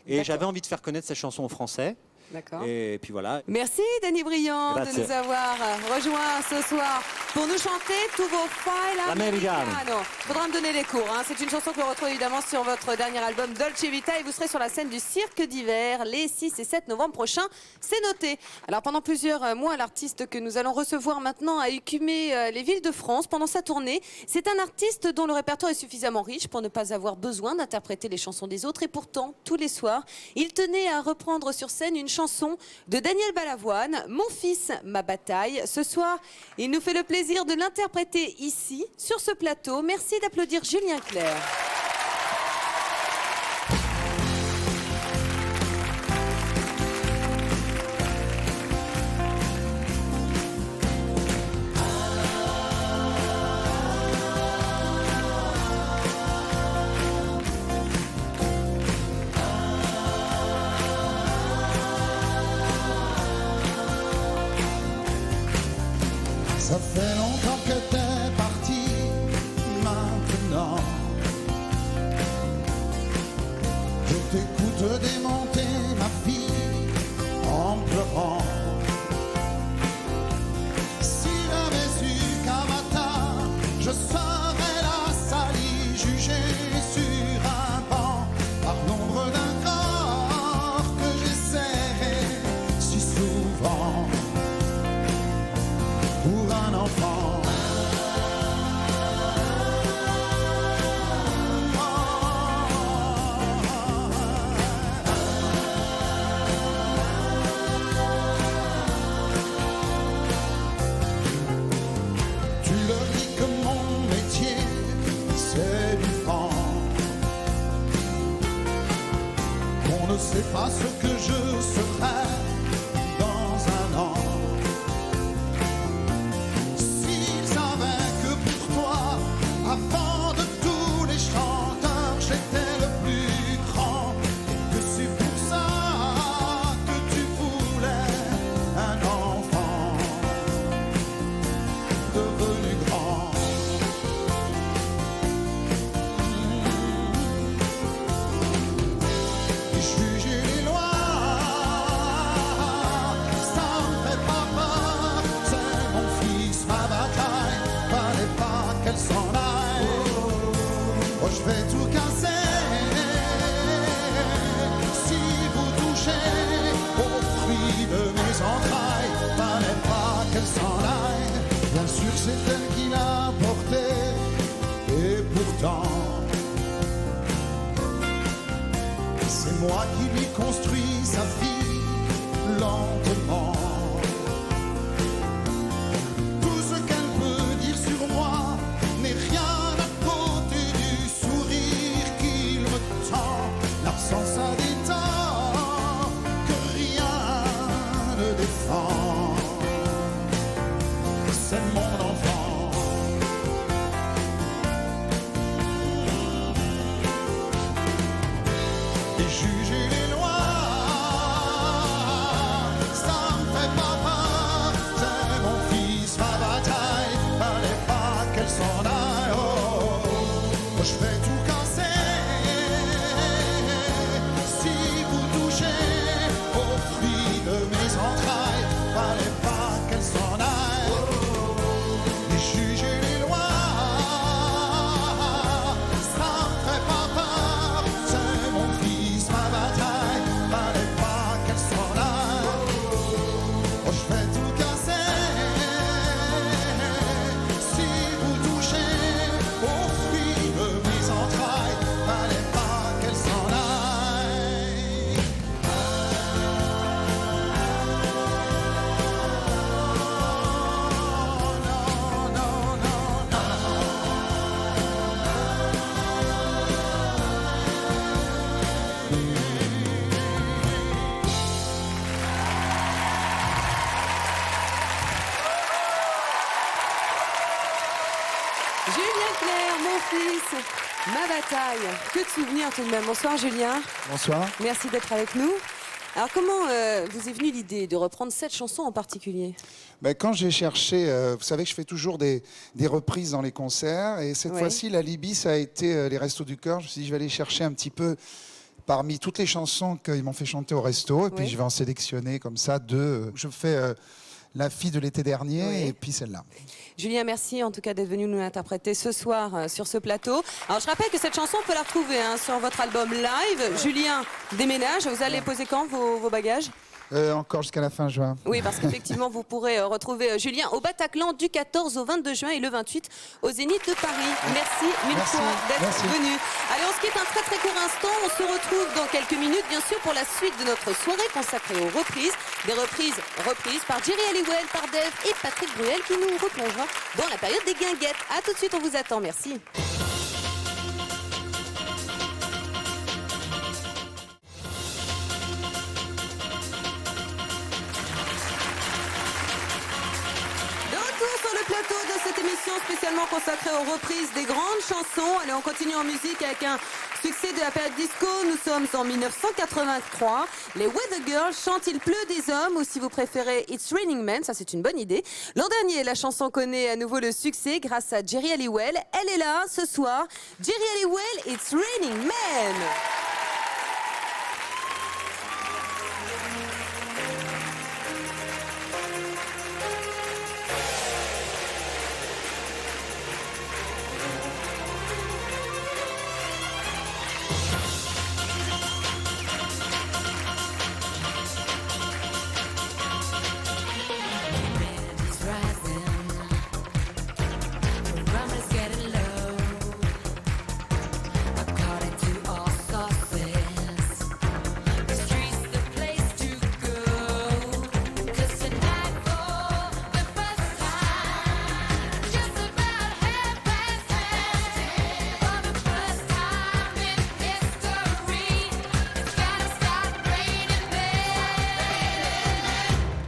Speaker 4: Et j'avais envie de faire connaître cette chanson aux Français.
Speaker 1: D'accord.
Speaker 4: Et puis voilà.
Speaker 1: Merci Danny Briand
Speaker 4: Grazie.
Speaker 1: de nous avoir rejoints ce soir pour nous chanter Tu vuoi fare l'americano. Il faudra me donner les cours. Hein. C'est une chanson que l'on retrouve évidemment sur votre dernier album Dolce Vita et vous serez sur la scène du Cirque d'hiver les 6 et 7 novembre prochains. C'est noté. Alors pendant plusieurs mois, l'artiste que nous allons recevoir maintenant a écumé les villes de France pendant sa tournée. C'est un artiste dont le répertoire est suffisamment riche pour ne pas avoir besoin d'interpréter les chansons des autres et pourtant, tous les soirs, il tenait à reprendre sur scène une chanson de Daniel Balavoine, Mon fils, ma bataille. Ce soir, il nous fait le plaisir de l'interpréter ici, sur ce plateau. Merci d'applaudir Julien Clerc.
Speaker 21: Ça fait longtemps que t'es parti maintenant. Je t'écoute démonter ma fille en pleurant. Si j'avais su qu'un matin je serais là sali, jugé sur un banc par l'ombre d'un corps que j'essaierai si souvent. Pour un enfant. Tu leur dis que mon métier, c'est du vent. On ne sait pas ce que je serai dans un an. S'ils savaient que pour toi, avant de tous les chanteurs, j'étais le plus grand, et que c'est pour ça que tu voulais un enfant devenu grand. Et juger les lois, ça me fait pas peur. C'est mon fils, ma bataille, fallait pas qu'elle s'en aille. Oh, je vais tout casser. Si vous touchez au fruit de mes entrailles, fallait pas qu'elle s'en aille. Bien sûr, c'est elle qui l'a porté, et pourtant, c'est moi qui lui construis sa vie lentement. Tout ce qu'elle peut dire sur moi n'est rien à côté du sourire qu'il me tend. L'absence a des torts que rien ne défend. C'est mon enfant. Et juger les lois, ça me fait
Speaker 1: Julien Clerc, mon fils, ma bataille. Que de souvenirs tout de même. Bonsoir Julien.
Speaker 9: Bonsoir.
Speaker 1: Merci d'être avec nous. Alors comment vous est venue l'idée de reprendre cette chanson en particulier?
Speaker 9: Ben, quand j'ai cherché, vous savez que je fais toujours des reprises dans les concerts, et cette
Speaker 1: Ouais.
Speaker 9: fois-ci, la Libye, ça a été les Restos du Cœur. Je me suis dit, je vais aller chercher un petit peu parmi toutes les chansons qu'ils m'ont fait chanter au resto, et puis
Speaker 1: Ouais.
Speaker 9: je vais en sélectionner comme ça deux. Je fais La fille de l'été dernier,
Speaker 1: Ouais.
Speaker 9: et puis celle-là.
Speaker 1: Julien, merci en tout cas d'être venu nous l'interpréter ce soir sur ce plateau. Alors je rappelle que cette chanson, on peut la retrouver sur votre album live. Julien déménage. Vous allez poser quand vos bagages?
Speaker 9: Encore jusqu'à la fin juin.
Speaker 1: Oui, parce qu'effectivement, vous pourrez retrouver Julien au Bataclan du 14 au 22 juin et le 28 au Zénith de Paris. Merci mille
Speaker 9: Merci.
Speaker 1: fois d'être
Speaker 9: Merci.
Speaker 1: venu. Allez, on se quitte un très très court instant. On se retrouve dans quelques minutes, bien sûr, pour la suite de notre soirée consacrée aux reprises. Des reprises par Jerry Halliwell, par Dave et Patrick Bruel qui nous replongera dans la période des guinguettes. A tout de suite, on vous attend. Merci. De retour sur le plateau de cette émission spécialement consacrée aux reprises des grandes chansons. Allez, on continue en musique avec un succès de la période disco. Nous sommes en 1983. Les Weather Girls chantent Il pleut des hommes, ou si vous préférez It's Raining Men, ça c'est une bonne idée. L'an dernier, la chanson connaît à nouveau le succès grâce à Jerry Halliwell. Elle est là ce soir. Jerry Halliwell, It's Raining Men.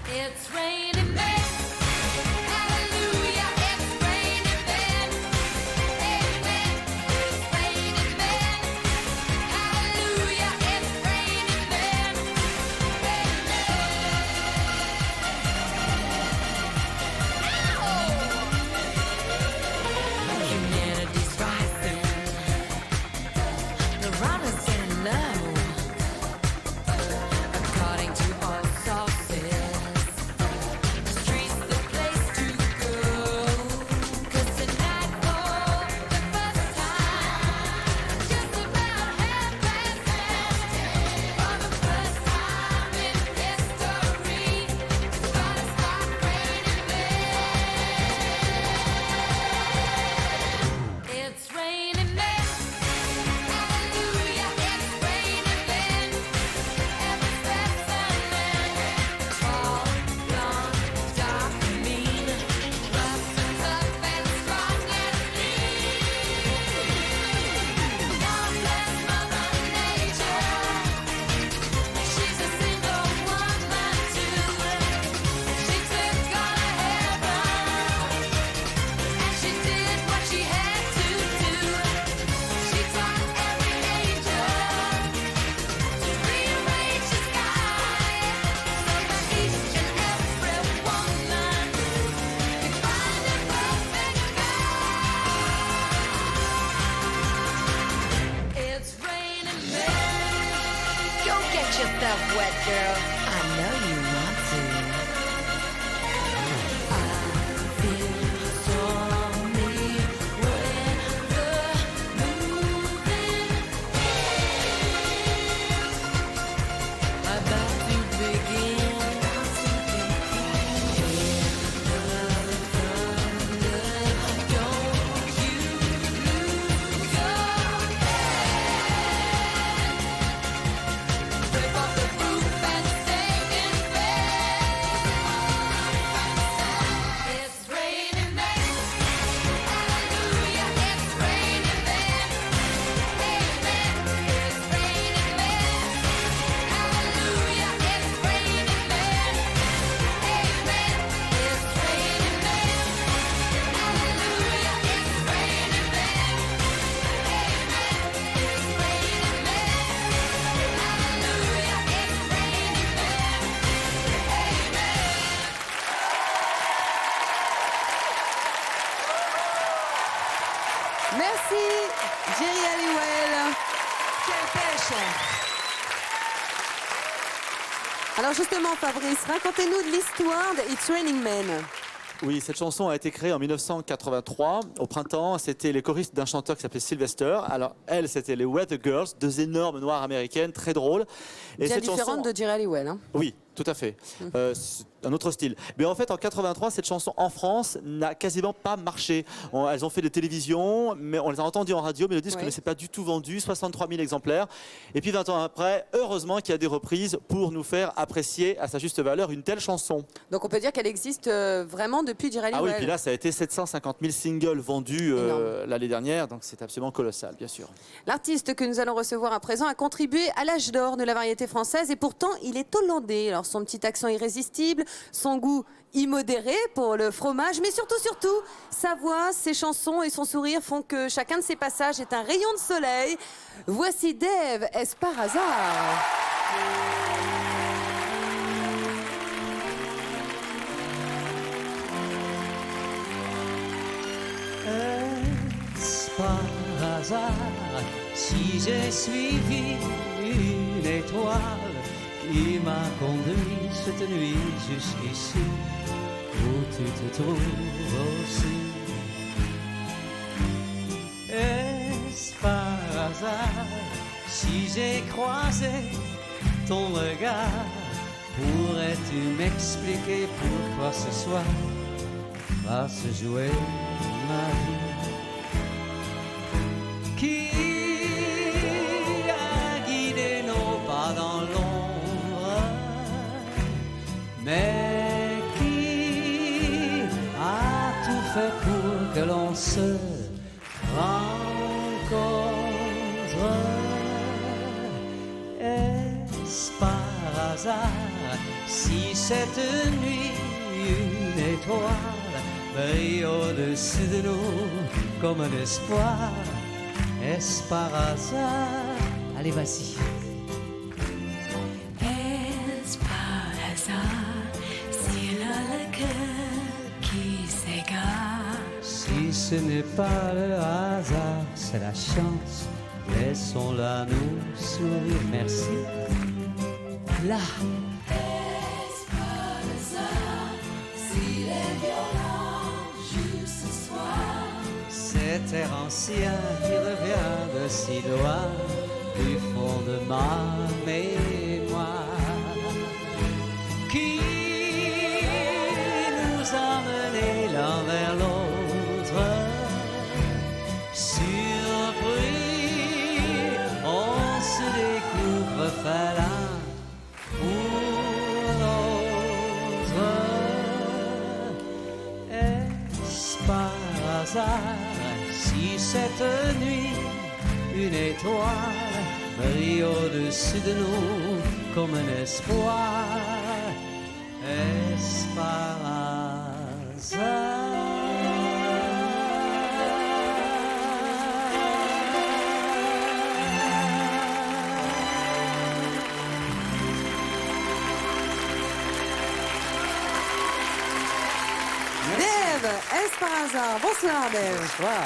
Speaker 3: It's raining men. Hallelujah, it's raining men. Amen. It's raining men. Hallelujah, it's raining men.
Speaker 12: Humanity's rising. The runners getting low. According to all sources, the street's the place to go. 'Cause tonight for the first time, just about half past 10, for the first time in history, it's gonna start raining men.
Speaker 3: It's raining men. Hallelujah, it's raining men. Every step's a man. Tall, blonde, dark, mean, rough and tough and strong and mean. God bless Mother Nature. She's a single woman too. She took all of heaven and she did what she had to do. She taught every angel to rearrange the sky so that each and every woman could find a perfect guy. It's raining men.
Speaker 12: Go get yourself wet, girl. I know you want to.
Speaker 3: Rip off the roof and say
Speaker 1: Merci, Jerry Halliwell. Quelle pêche! Alors justement, Fabrice, racontez-nous de l'histoire de It's Raining Men.
Speaker 5: Oui, cette chanson a été créée en 1983, au printemps. C'était les choristes d'un chanteur qui s'appelait Sylvester. Alors, elles, c'était les Weather Girls, deux énormes noires américaines, très drôles.
Speaker 1: Bien
Speaker 5: cette
Speaker 1: différente de Jerry Halliwell. Hein.
Speaker 5: Oui, tout à fait. C'est un autre style. Mais en fait, en 83, cette chanson en France n'a quasiment pas marché. Elles ont fait des télévisions, mais on les a entendues en radio, mais le disque ne s'est pas du tout vendu, 63 000 exemplaires. Et puis 20 ans après, heureusement qu'il y a des reprises pour nous faire apprécier à sa juste valeur une telle chanson.
Speaker 1: Donc on peut dire qu'elle existe vraiment depuis Jerry
Speaker 5: Ah
Speaker 1: Halliwell.
Speaker 5: oui, puis là, ça a été 750 000 singles vendus l'année dernière, donc c'est absolument colossal, bien sûr.
Speaker 1: L'artiste que nous allons recevoir à présent a contribué à l'âge d'or de la variété française et pourtant il est hollandais. Alors son petit accent irrésistible, son goût immodéré pour le fromage, mais surtout, sa voix, ses chansons et son sourire font que chacun de ses passages est un rayon de soleil. Voici Dave, est-ce par hasard?
Speaker 8: Est-ce par hasard si j'ai suivi une étoile qui m'a conduit cette nuit jusqu'ici où tu te trouves aussi? Est-ce par hasard si j'ai croisé ton regard? Pourrais-tu m'expliquer pourquoi ce soir va se jouer ma vie? Qui a guidé nos pas dans l'ombre, mais qui a tout fait pour que l'on se rencontre? Est-ce par hasard si cette nuit une étoile brille au-dessus de nous comme un espoir? Est-ce par hasard? Allez, vas-y.
Speaker 12: Est-ce par hasard s'il a le cœur qui s'égare?
Speaker 8: Si ce n'est pas le hasard, c'est la chance. Laissons-la nous sourire. Merci. Là.
Speaker 12: Est-ce par hasard s'il est violent juste ce soir?
Speaker 8: Cet air ancien qui revient de si loin du fond de ma mémoire, qui nous a menés l'un vers l'autre, surpris, on se découvre fin l'un pour l'autre. Est-ce par hasard si cette nuit une étoile brille au-dessus de nous comme un espoir? Est-ce par hasard?
Speaker 1: Dave, est-ce par hasard? Bonsoir Dave.
Speaker 8: Bonsoir.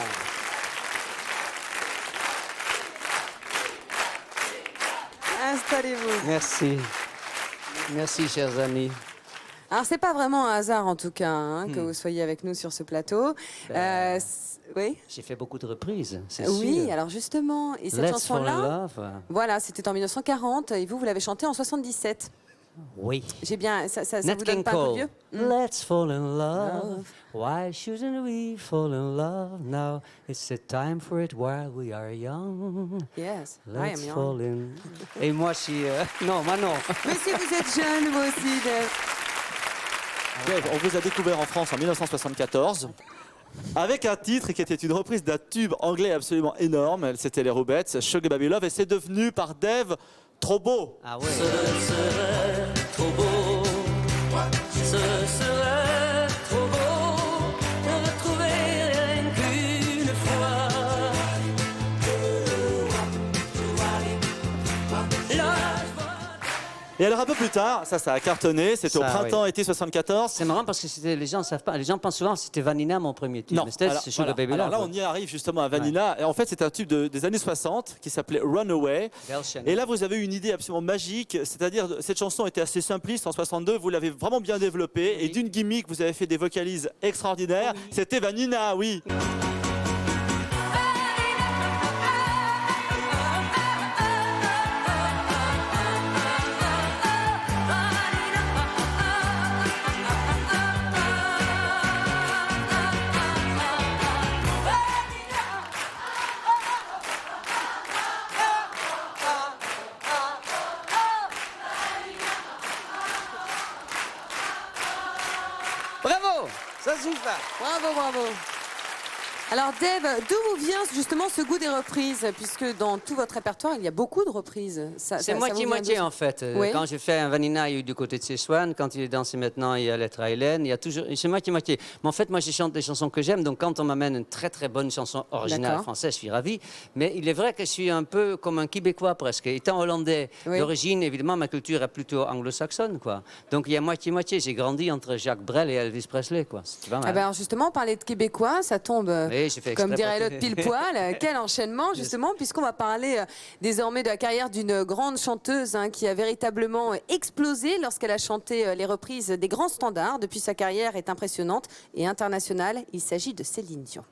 Speaker 1: Installez-vous.
Speaker 8: Merci. Merci, chers amis.
Speaker 1: Alors c'est pas vraiment un hasard en tout cas hein, que vous soyez avec nous sur ce plateau. Oui.
Speaker 8: J'ai fait beaucoup de reprises, c'est
Speaker 1: Oui,
Speaker 8: sûr.
Speaker 1: alors justement, et cette
Speaker 8: Let's Fall in
Speaker 1: chanson-là,
Speaker 8: Love.
Speaker 1: voilà, c'était en 1940 et vous l'avez chantée en 77.
Speaker 8: Oui.
Speaker 1: J'ai bien, ça
Speaker 8: Nat
Speaker 1: vous donne
Speaker 8: King
Speaker 1: pas un coup de
Speaker 8: Cole.
Speaker 1: vieux?
Speaker 8: Let's fall in love. Why shouldn't we fall in love now? It's the time for it while we are young.
Speaker 1: Yes, I am
Speaker 8: Let's
Speaker 1: young.
Speaker 8: fall in. Et moi, je suis. Non, moi non.
Speaker 1: Mais si vous êtes jeune, vous aussi, Dave.
Speaker 5: Dave, on vous a découvert en France en 1974 avec un titre qui était une reprise d'un tube anglais absolument énorme. C'était les Rubettes, Sugar Baby Love, et c'est devenu par Dave trop beau.
Speaker 8: Ah ouais.
Speaker 6: Ce serait trop beau, ce serait trop beau de retrouver rien qu'une fois la joie.
Speaker 5: Et alors un peu plus tard, ça a cartonné, c'était au
Speaker 11: Ça,
Speaker 5: printemps, été 74.
Speaker 11: C'est marrant parce que les gens savent pas. Les gens pensent souvent que c'était Vanina mon premier tube.
Speaker 5: Non,
Speaker 11: Mais c'était
Speaker 5: alors,
Speaker 11: c'est Sugar
Speaker 5: voilà.
Speaker 11: Baby
Speaker 5: Alors
Speaker 11: Love.
Speaker 5: là, on y arrive justement à Vanilla. Et en fait, c'est un tube des années 60 qui s'appelait Runaway.
Speaker 11: Del Shannon.
Speaker 5: Et là, vous avez eu une idée absolument magique. C'est-à-dire, cette chanson était assez simpliste en 62. Vous l'avez vraiment bien développée. Et d'une gimmick, vous avez fait des vocalises extraordinaires. C'était Vanilla, oui.
Speaker 11: Bravo, ça suffit.
Speaker 1: Bravo, bravo. Alors Dave, d'où vous vient justement ce goût des reprises? Puisque dans tout votre répertoire, il y a beaucoup de reprises.
Speaker 11: C'est moitié-moitié en fait.
Speaker 1: Oui.
Speaker 11: Quand j'ai fait un Vanina, il y a eu du côté de Seswan. Quand il est dansé maintenant, il y a Lettre à Hélène. Il y a toujours... C'est moitié-moitié. Mais en fait, moi, je chante des chansons que j'aime. Donc quand on m'amène une très très bonne chanson originale
Speaker 1: D'accord.
Speaker 11: française, je suis ravi. Mais il est vrai que je suis un peu comme un Québécois presque. Étant hollandais d'origine, évidemment, ma culture est plutôt anglo-saxonne, quoi. Donc il y a moitié-moitié. J'ai grandi entre Jacques Brel et Elvis Presley, quoi. C'est pas mal.
Speaker 1: Ah ben alors justement, parler de Québécois, ça tombe,
Speaker 11: Oui, j'ai fait
Speaker 1: comme
Speaker 11: exprès
Speaker 1: dirait
Speaker 11: pour-
Speaker 1: l'autre pile poil. Quel enchaînement, justement, puisqu'on va parler désormais de la carrière d'une grande chanteuse qui a véritablement explosé lorsqu'elle a chanté les reprises des grands standards. Depuis, sa carrière est impressionnante et internationale. Il s'agit de Céline Dion.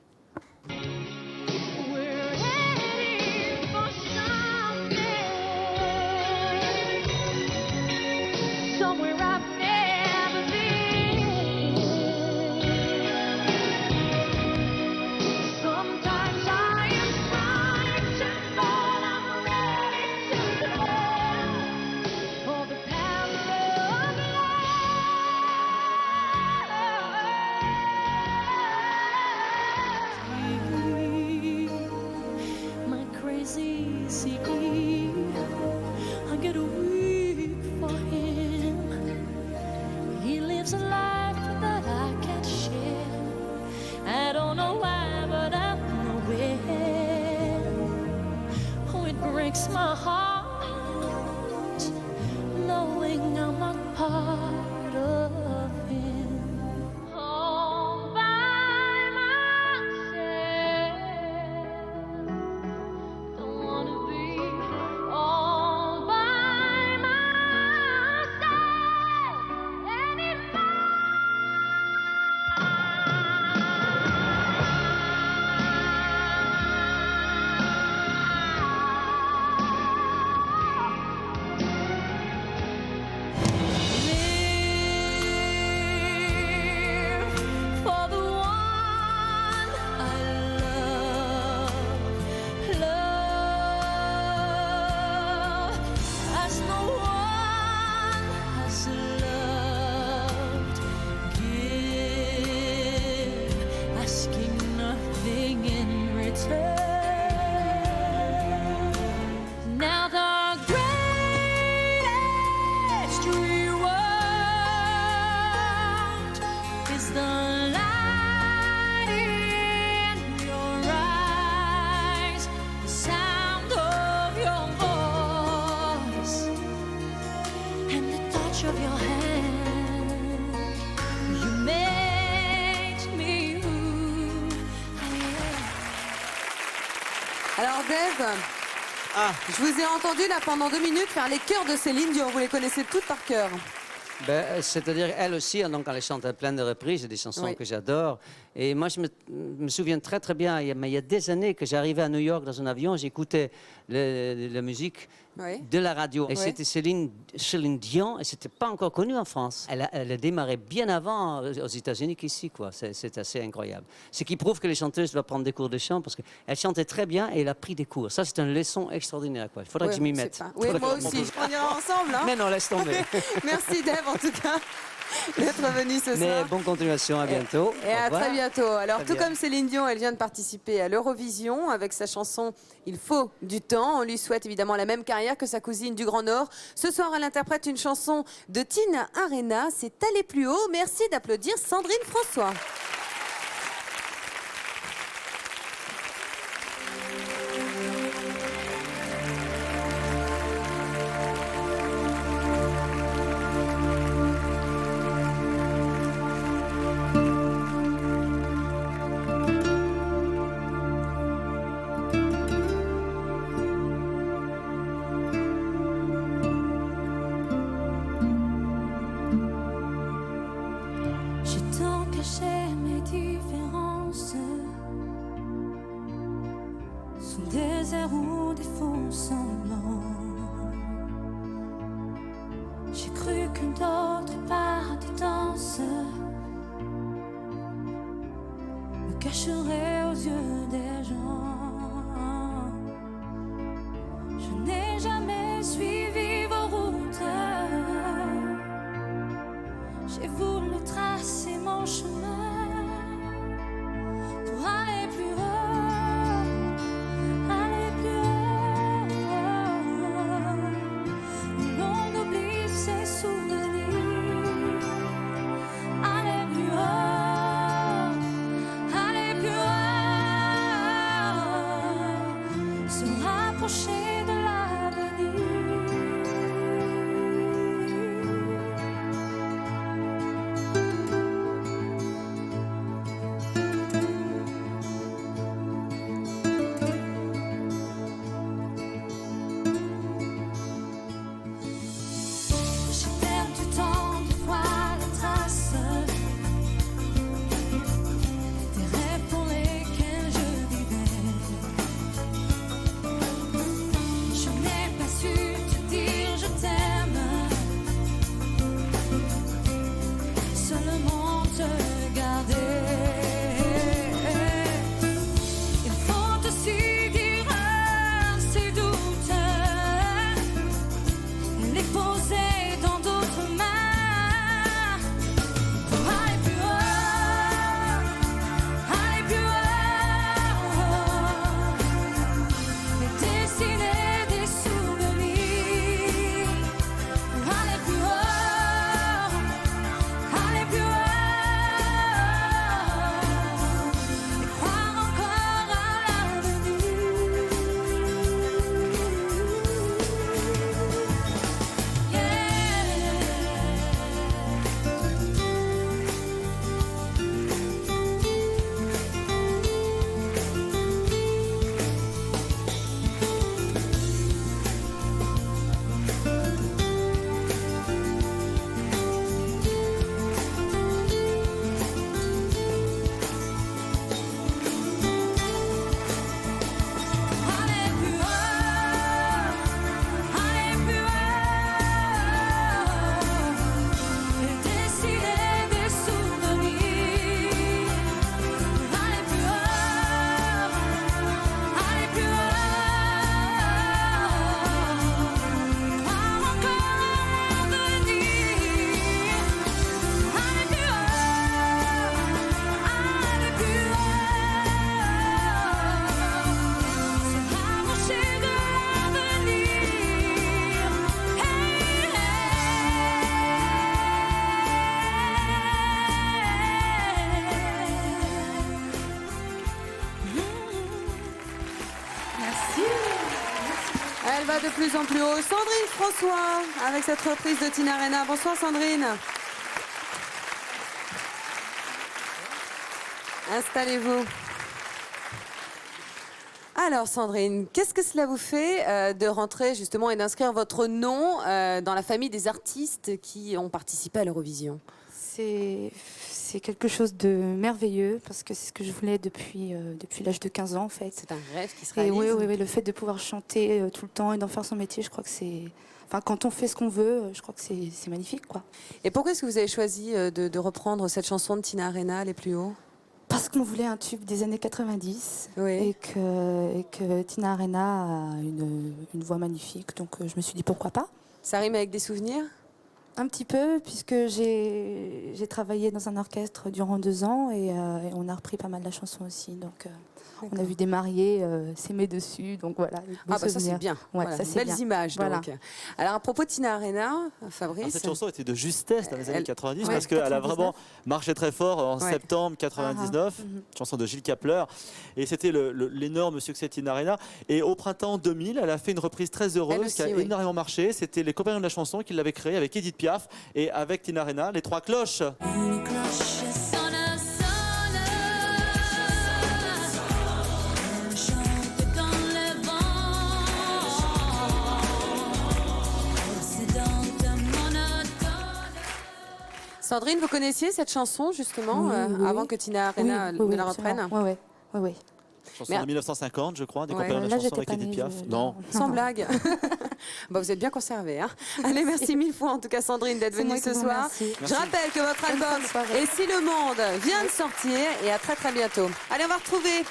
Speaker 12: Somewhere I've never been. Sometimes I am frightened, but I'm ready to go for the power of love. My crazy secret, I get weak for him. He lives a life that I can't share. I don't know why, but I know where. Oh, it breaks my heart knowing I'm not part of him. All by myself. Don't wanna be all by myself anymore. Live for the one I love, love as no one has loved. Give, asking nothing in return. Now the greatest reward is the light in your eyes, the sound of your voice, and the touch of your hand. You make me who I am.
Speaker 1: Alors Dave, je vous ai entendu là pendant 2 minutes faire les chœurs de Céline Dion. Vous les connaissez toutes par cœur.
Speaker 11: Ben, c'est-à-dire, elle aussi, donc, elle chante plein de reprises, des chansons
Speaker 1: Oui.
Speaker 11: que j'adore. Et moi, je me souviens très, très bien, mais il y a des années que j'arrivais à New York dans un avion, j'écoutais la musique
Speaker 1: Oui.
Speaker 11: de la radio. Et
Speaker 1: Oui.
Speaker 11: c'était Céline Dion, et c'était pas encore connu en France. Elle a démarré bien avant aux États-Unis qu'ici, quoi. C'est assez incroyable. Ce qui prouve que les chanteuses doivent prendre des cours de chant, parce qu'elle chantait très bien et elle a pris des cours. Ça, c'est une leçon extraordinaire, quoi. Il faudrait
Speaker 1: Oui,
Speaker 11: que je m'y
Speaker 1: c'est
Speaker 11: mette.
Speaker 1: pas- Oui, moi aussi. On ira ensemble. Hein.
Speaker 11: Mais non, laisse tomber.
Speaker 1: Merci Dave, en tout cas, d'être venu ce
Speaker 11: Mais
Speaker 1: soir.
Speaker 11: bonne continuation, à bientôt.
Speaker 1: Et
Speaker 11: Au
Speaker 1: à
Speaker 11: revoir.
Speaker 1: très bientôt. Alors,
Speaker 11: Très
Speaker 1: tout
Speaker 11: bien.
Speaker 1: comme Céline Dion, elle vient de participer à l'Eurovision avec sa chanson Il faut du temps. On lui souhaite évidemment la même carrière que sa cousine du Grand Nord. Ce soir, elle interprète une chanson de Tina Arena. C'est Aller plus haut. Merci d'applaudir Sandrine François.
Speaker 14: des airs ou des faux semblants. J'ai cru qu'une autre part des danses me cacherait aux yeux des gens. Je n'ai jamais suivi vos routes. J'ai voulu tracer mon chemin pour aller plus haut, aller plus haut. L'on oublie ses souvenirs. Aller plus haut, aller plus haut. Se rapprocher de l'avenir. J'ai perdu tant de fois la trace des rêves pour lesquels je vivais. Je n'ai pas su te dire je t'aime, seulement te garder. Il faut aussi dire ces doutes, les poser dans d'autres mains pour aller plus haut, aller plus haut, et dessiner des souvenirs pour aller plus haut, aller plus haut, et croire encore à l'avenir. Aller plus haut, aller plus haut, et dessiner des souvenirs. Aller plus haut, aller plus haut, croire encore à l'avenir. Aller plus haut, aller plus haut. Se rapprocher de l'avenir.
Speaker 1: Merci. Elle va de plus en plus haut. Sandrine François, avec cette reprise de Tina Arena. Bonsoir Sandrine. Installez-vous. Alors Sandrine, qu'est-ce que cela vous fait de rentrer justement et d'inscrire votre nom dans la famille des artistes qui ont participé à l'Eurovision?
Speaker 13: C'est quelque chose de merveilleux parce que c'est ce que je voulais depuis l'âge de 15 ans en fait.
Speaker 1: C'est un rêve qui se
Speaker 13: Et
Speaker 1: réalise.
Speaker 13: oui, le fait de pouvoir chanter tout le temps et d'en faire son métier, je crois que c'est... Enfin, quand on fait ce qu'on veut, je crois que c'est magnifique, quoi.
Speaker 1: Et pourquoi est-ce que vous avez choisi de reprendre cette chanson de Tina Arena, Les Plus Hauts?
Speaker 13: Parce qu'on voulait un tube des années 90 et que Tina Arena a une voix magnifique, donc je me suis dit pourquoi pas.
Speaker 1: Ça rime avec des souvenirs?
Speaker 13: Un petit peu, puisque j'ai travaillé dans un orchestre durant 2 ans et on a repris pas mal la chanson aussi. Donc on a vu des mariés s'aimer dessus, donc voilà.
Speaker 1: Ah bah ça c'est bien.
Speaker 13: Ouais,
Speaker 1: Voilà,
Speaker 13: ça, c'est
Speaker 1: belles
Speaker 13: bien.
Speaker 1: images
Speaker 13: Voilà.
Speaker 1: donc. Alors à propos de Tina Arena, Fabrice.
Speaker 5: Ah, cette chanson était de justesse dans les années 90
Speaker 1: ouais,
Speaker 5: parce qu'elle a
Speaker 1: 99.
Speaker 5: vraiment marché très fort en
Speaker 1: Ouais.
Speaker 5: septembre 99, chanson de Gilles Kapler. Et c'était l'énorme succès de Tina Arena. Et au printemps 2000, elle a fait une reprise très heureuse
Speaker 1: Elle aussi,
Speaker 5: qui a
Speaker 1: oui.
Speaker 5: énormément marché. C'était les compagnons de la chanson qui l'avaient créée avec Edith Piaf et avec Tina Arena, les Trois Cloches.
Speaker 14: Une cloche sonne, sonne, elle chante dans le vent, précédente monotone.
Speaker 1: Sandrine, vous connaissiez cette chanson justement
Speaker 13: Oui, oui.
Speaker 1: avant que Tina Arena
Speaker 13: Oui,
Speaker 1: ne la
Speaker 13: absolument.
Speaker 1: reprenne?
Speaker 13: Oui.
Speaker 5: Chanson de 1950, je crois, des compères de
Speaker 10: Là,
Speaker 5: chansons
Speaker 10: j'étais
Speaker 5: avec
Speaker 10: pas
Speaker 5: Edith
Speaker 10: née,
Speaker 5: Piaf.
Speaker 10: je-
Speaker 5: Non.
Speaker 1: Sans blague. Bah, vous êtes bien conservés. Hein. Allez, merci mille fois en tout cas Sandrine d'être
Speaker 10: C'est moi
Speaker 1: venue
Speaker 10: qui
Speaker 1: ce
Speaker 10: vous
Speaker 1: soir.
Speaker 10: remercie.
Speaker 1: Je
Speaker 10: Merci.
Speaker 1: rappelle que votre
Speaker 10: Bonne
Speaker 1: album
Speaker 10: fin de soirée.
Speaker 1: Et si le monde vient de sortir et à très très bientôt. Allez, on va retrouver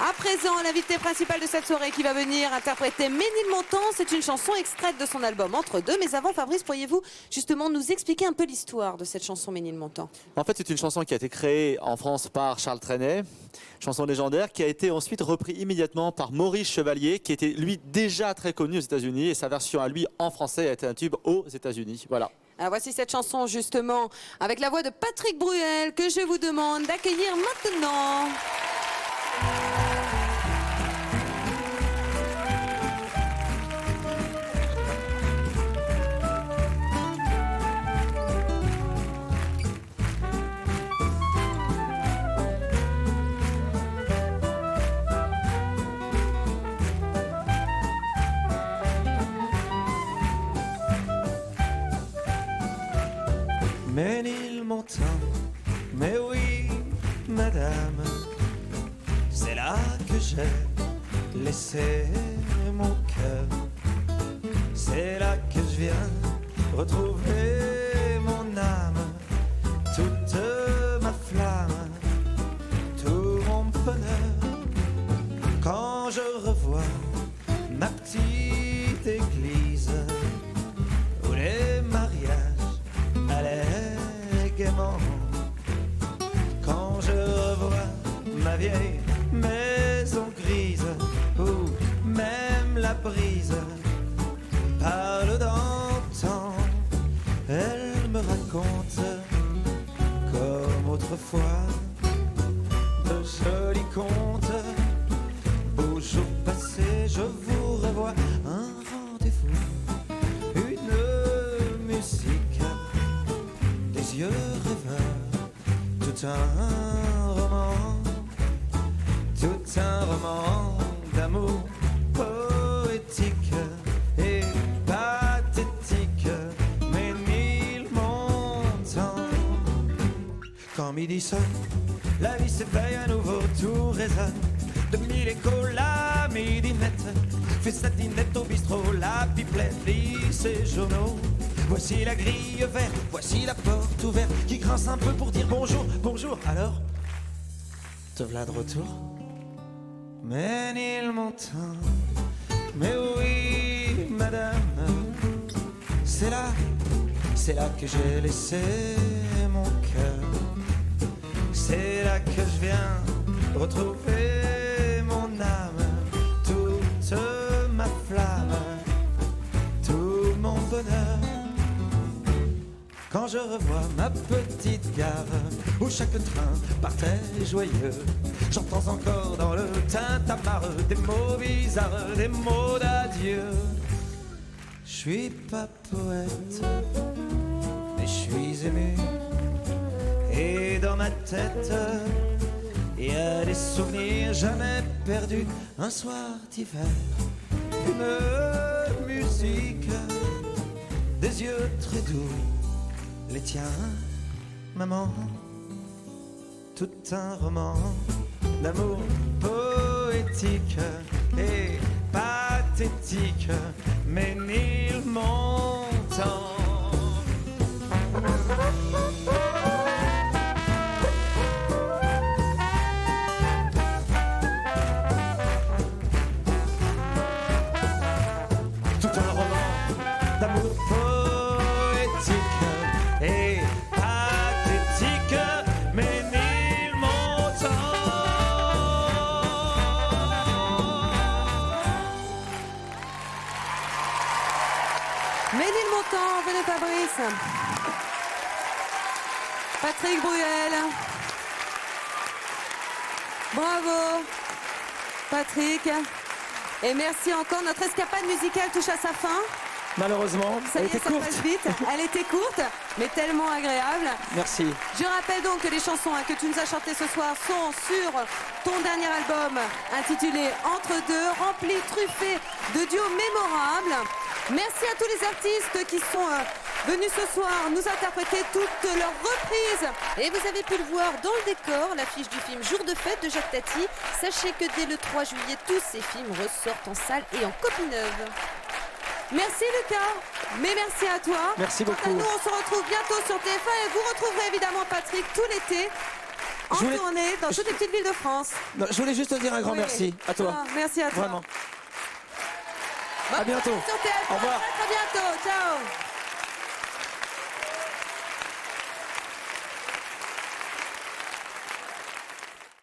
Speaker 1: à présent l'invité principal de cette soirée qui va venir interpréter Ménilmontant. C'est une chanson extraite de son album Entre deux. Mais avant, Fabrice, pourriez-vous justement nous expliquer un peu l'histoire de cette chanson Ménilmontant?
Speaker 5: En fait, c'est une chanson qui a été créée en France par Charles Trenet, chanson légendaire, qui a été ensuite reprise immédiatement par Maurice Chevalier, qui était lui déjà très connu aux États-Unis, et sa version à lui en français a été un tube aux États-Unis. Voilà.
Speaker 1: Alors voici cette chanson justement avec la voix de Patrick Bruel que je vous demande d'accueillir maintenant.
Speaker 2: Ménilmontant, mais oui, madame, c'est là que j'ai laissé mon cœur. C'est là que je viens retrouver mon âme, toute ma flamme, tout mon bonheur. Quand je revois ma petite église où les mariages allaient gaiement, quand je revois ma vieille maison grise où même la brise parle d'antan, elle me raconte comme autrefois de jolis contes. Beaux jours passés, je vous revois, un rendez-vous, une musique, des yeux rêveurs, tout un roman d'amour poétique et pathétique, Ménilmontant. Quand midi sonne, la vie s'éveille à nouveau, tout résonne. De mille échos, la midinette fait sa dinette au bistrot, la pipelette lit ses journaux. Voici la grille verte, voici la porte ouverte qui grince un peu pour dire bonjour, bonjour. Alors, te v'là de retour, Ménilmontant. Mais oui, madame, c'est là que j'ai laissé mon cœur. C'est là que je viens retrouver mon âme, toute ma flamme, tout mon bonheur. Quand je revois ma petite gare où chaque train partait joyeux, j'entends encore dans le tintamarre des mots bizarres, des mots d'adieu. Je suis pas poète, mais je suis ému. Et dans ma tête, il y a des souvenirs jamais perdus. Un soir d'hiver, une musique, des yeux très doux, les tiens, maman, tout un roman d'amour poétique et pathétique, Ménilmontant. Tout un roman d'amour poétique et pathétique, Ménilmontant.
Speaker 1: Ménilmontant, venez Fabrice. Patrick Bruel. Bravo Patrick. Et merci encore. Notre escapade musicale touche à sa fin.
Speaker 2: Malheureusement,
Speaker 1: Ça
Speaker 2: elle
Speaker 1: y est,
Speaker 2: était
Speaker 1: ça
Speaker 2: courte.
Speaker 1: passe vite. Elle était courte, mais tellement agréable.
Speaker 2: Merci.
Speaker 1: Je rappelle donc que les chansons que tu nous as chantées ce soir sont sur ton dernier album intitulé Entre deux, rempli, truffé de duos mémorables. Merci à tous les artistes qui sont venus ce soir nous interpréter toutes leurs reprises. Et vous avez pu le voir dans le décor, l'affiche du film Jour de fête de Jacques Tati. Sachez que dès le 3 juillet, tous ces films ressortent en salle et en copie neuve. Merci Lucas, mais merci à toi.
Speaker 19: Merci
Speaker 1: Quant
Speaker 19: beaucoup.
Speaker 1: à nous, on se retrouve bientôt sur TF1 et vous retrouverez évidemment Patrick tout l'été en tournée dans toutes les petites villes de France.
Speaker 19: Non, je voulais juste te dire un grand
Speaker 1: Oui.
Speaker 19: merci à toi.
Speaker 1: Ah, merci à toi.
Speaker 19: Vraiment.
Speaker 1: Bonne
Speaker 19: À bientôt.
Speaker 1: soirée sur TF1.
Speaker 19: Au revoir.
Speaker 1: À très bientôt. Ciao.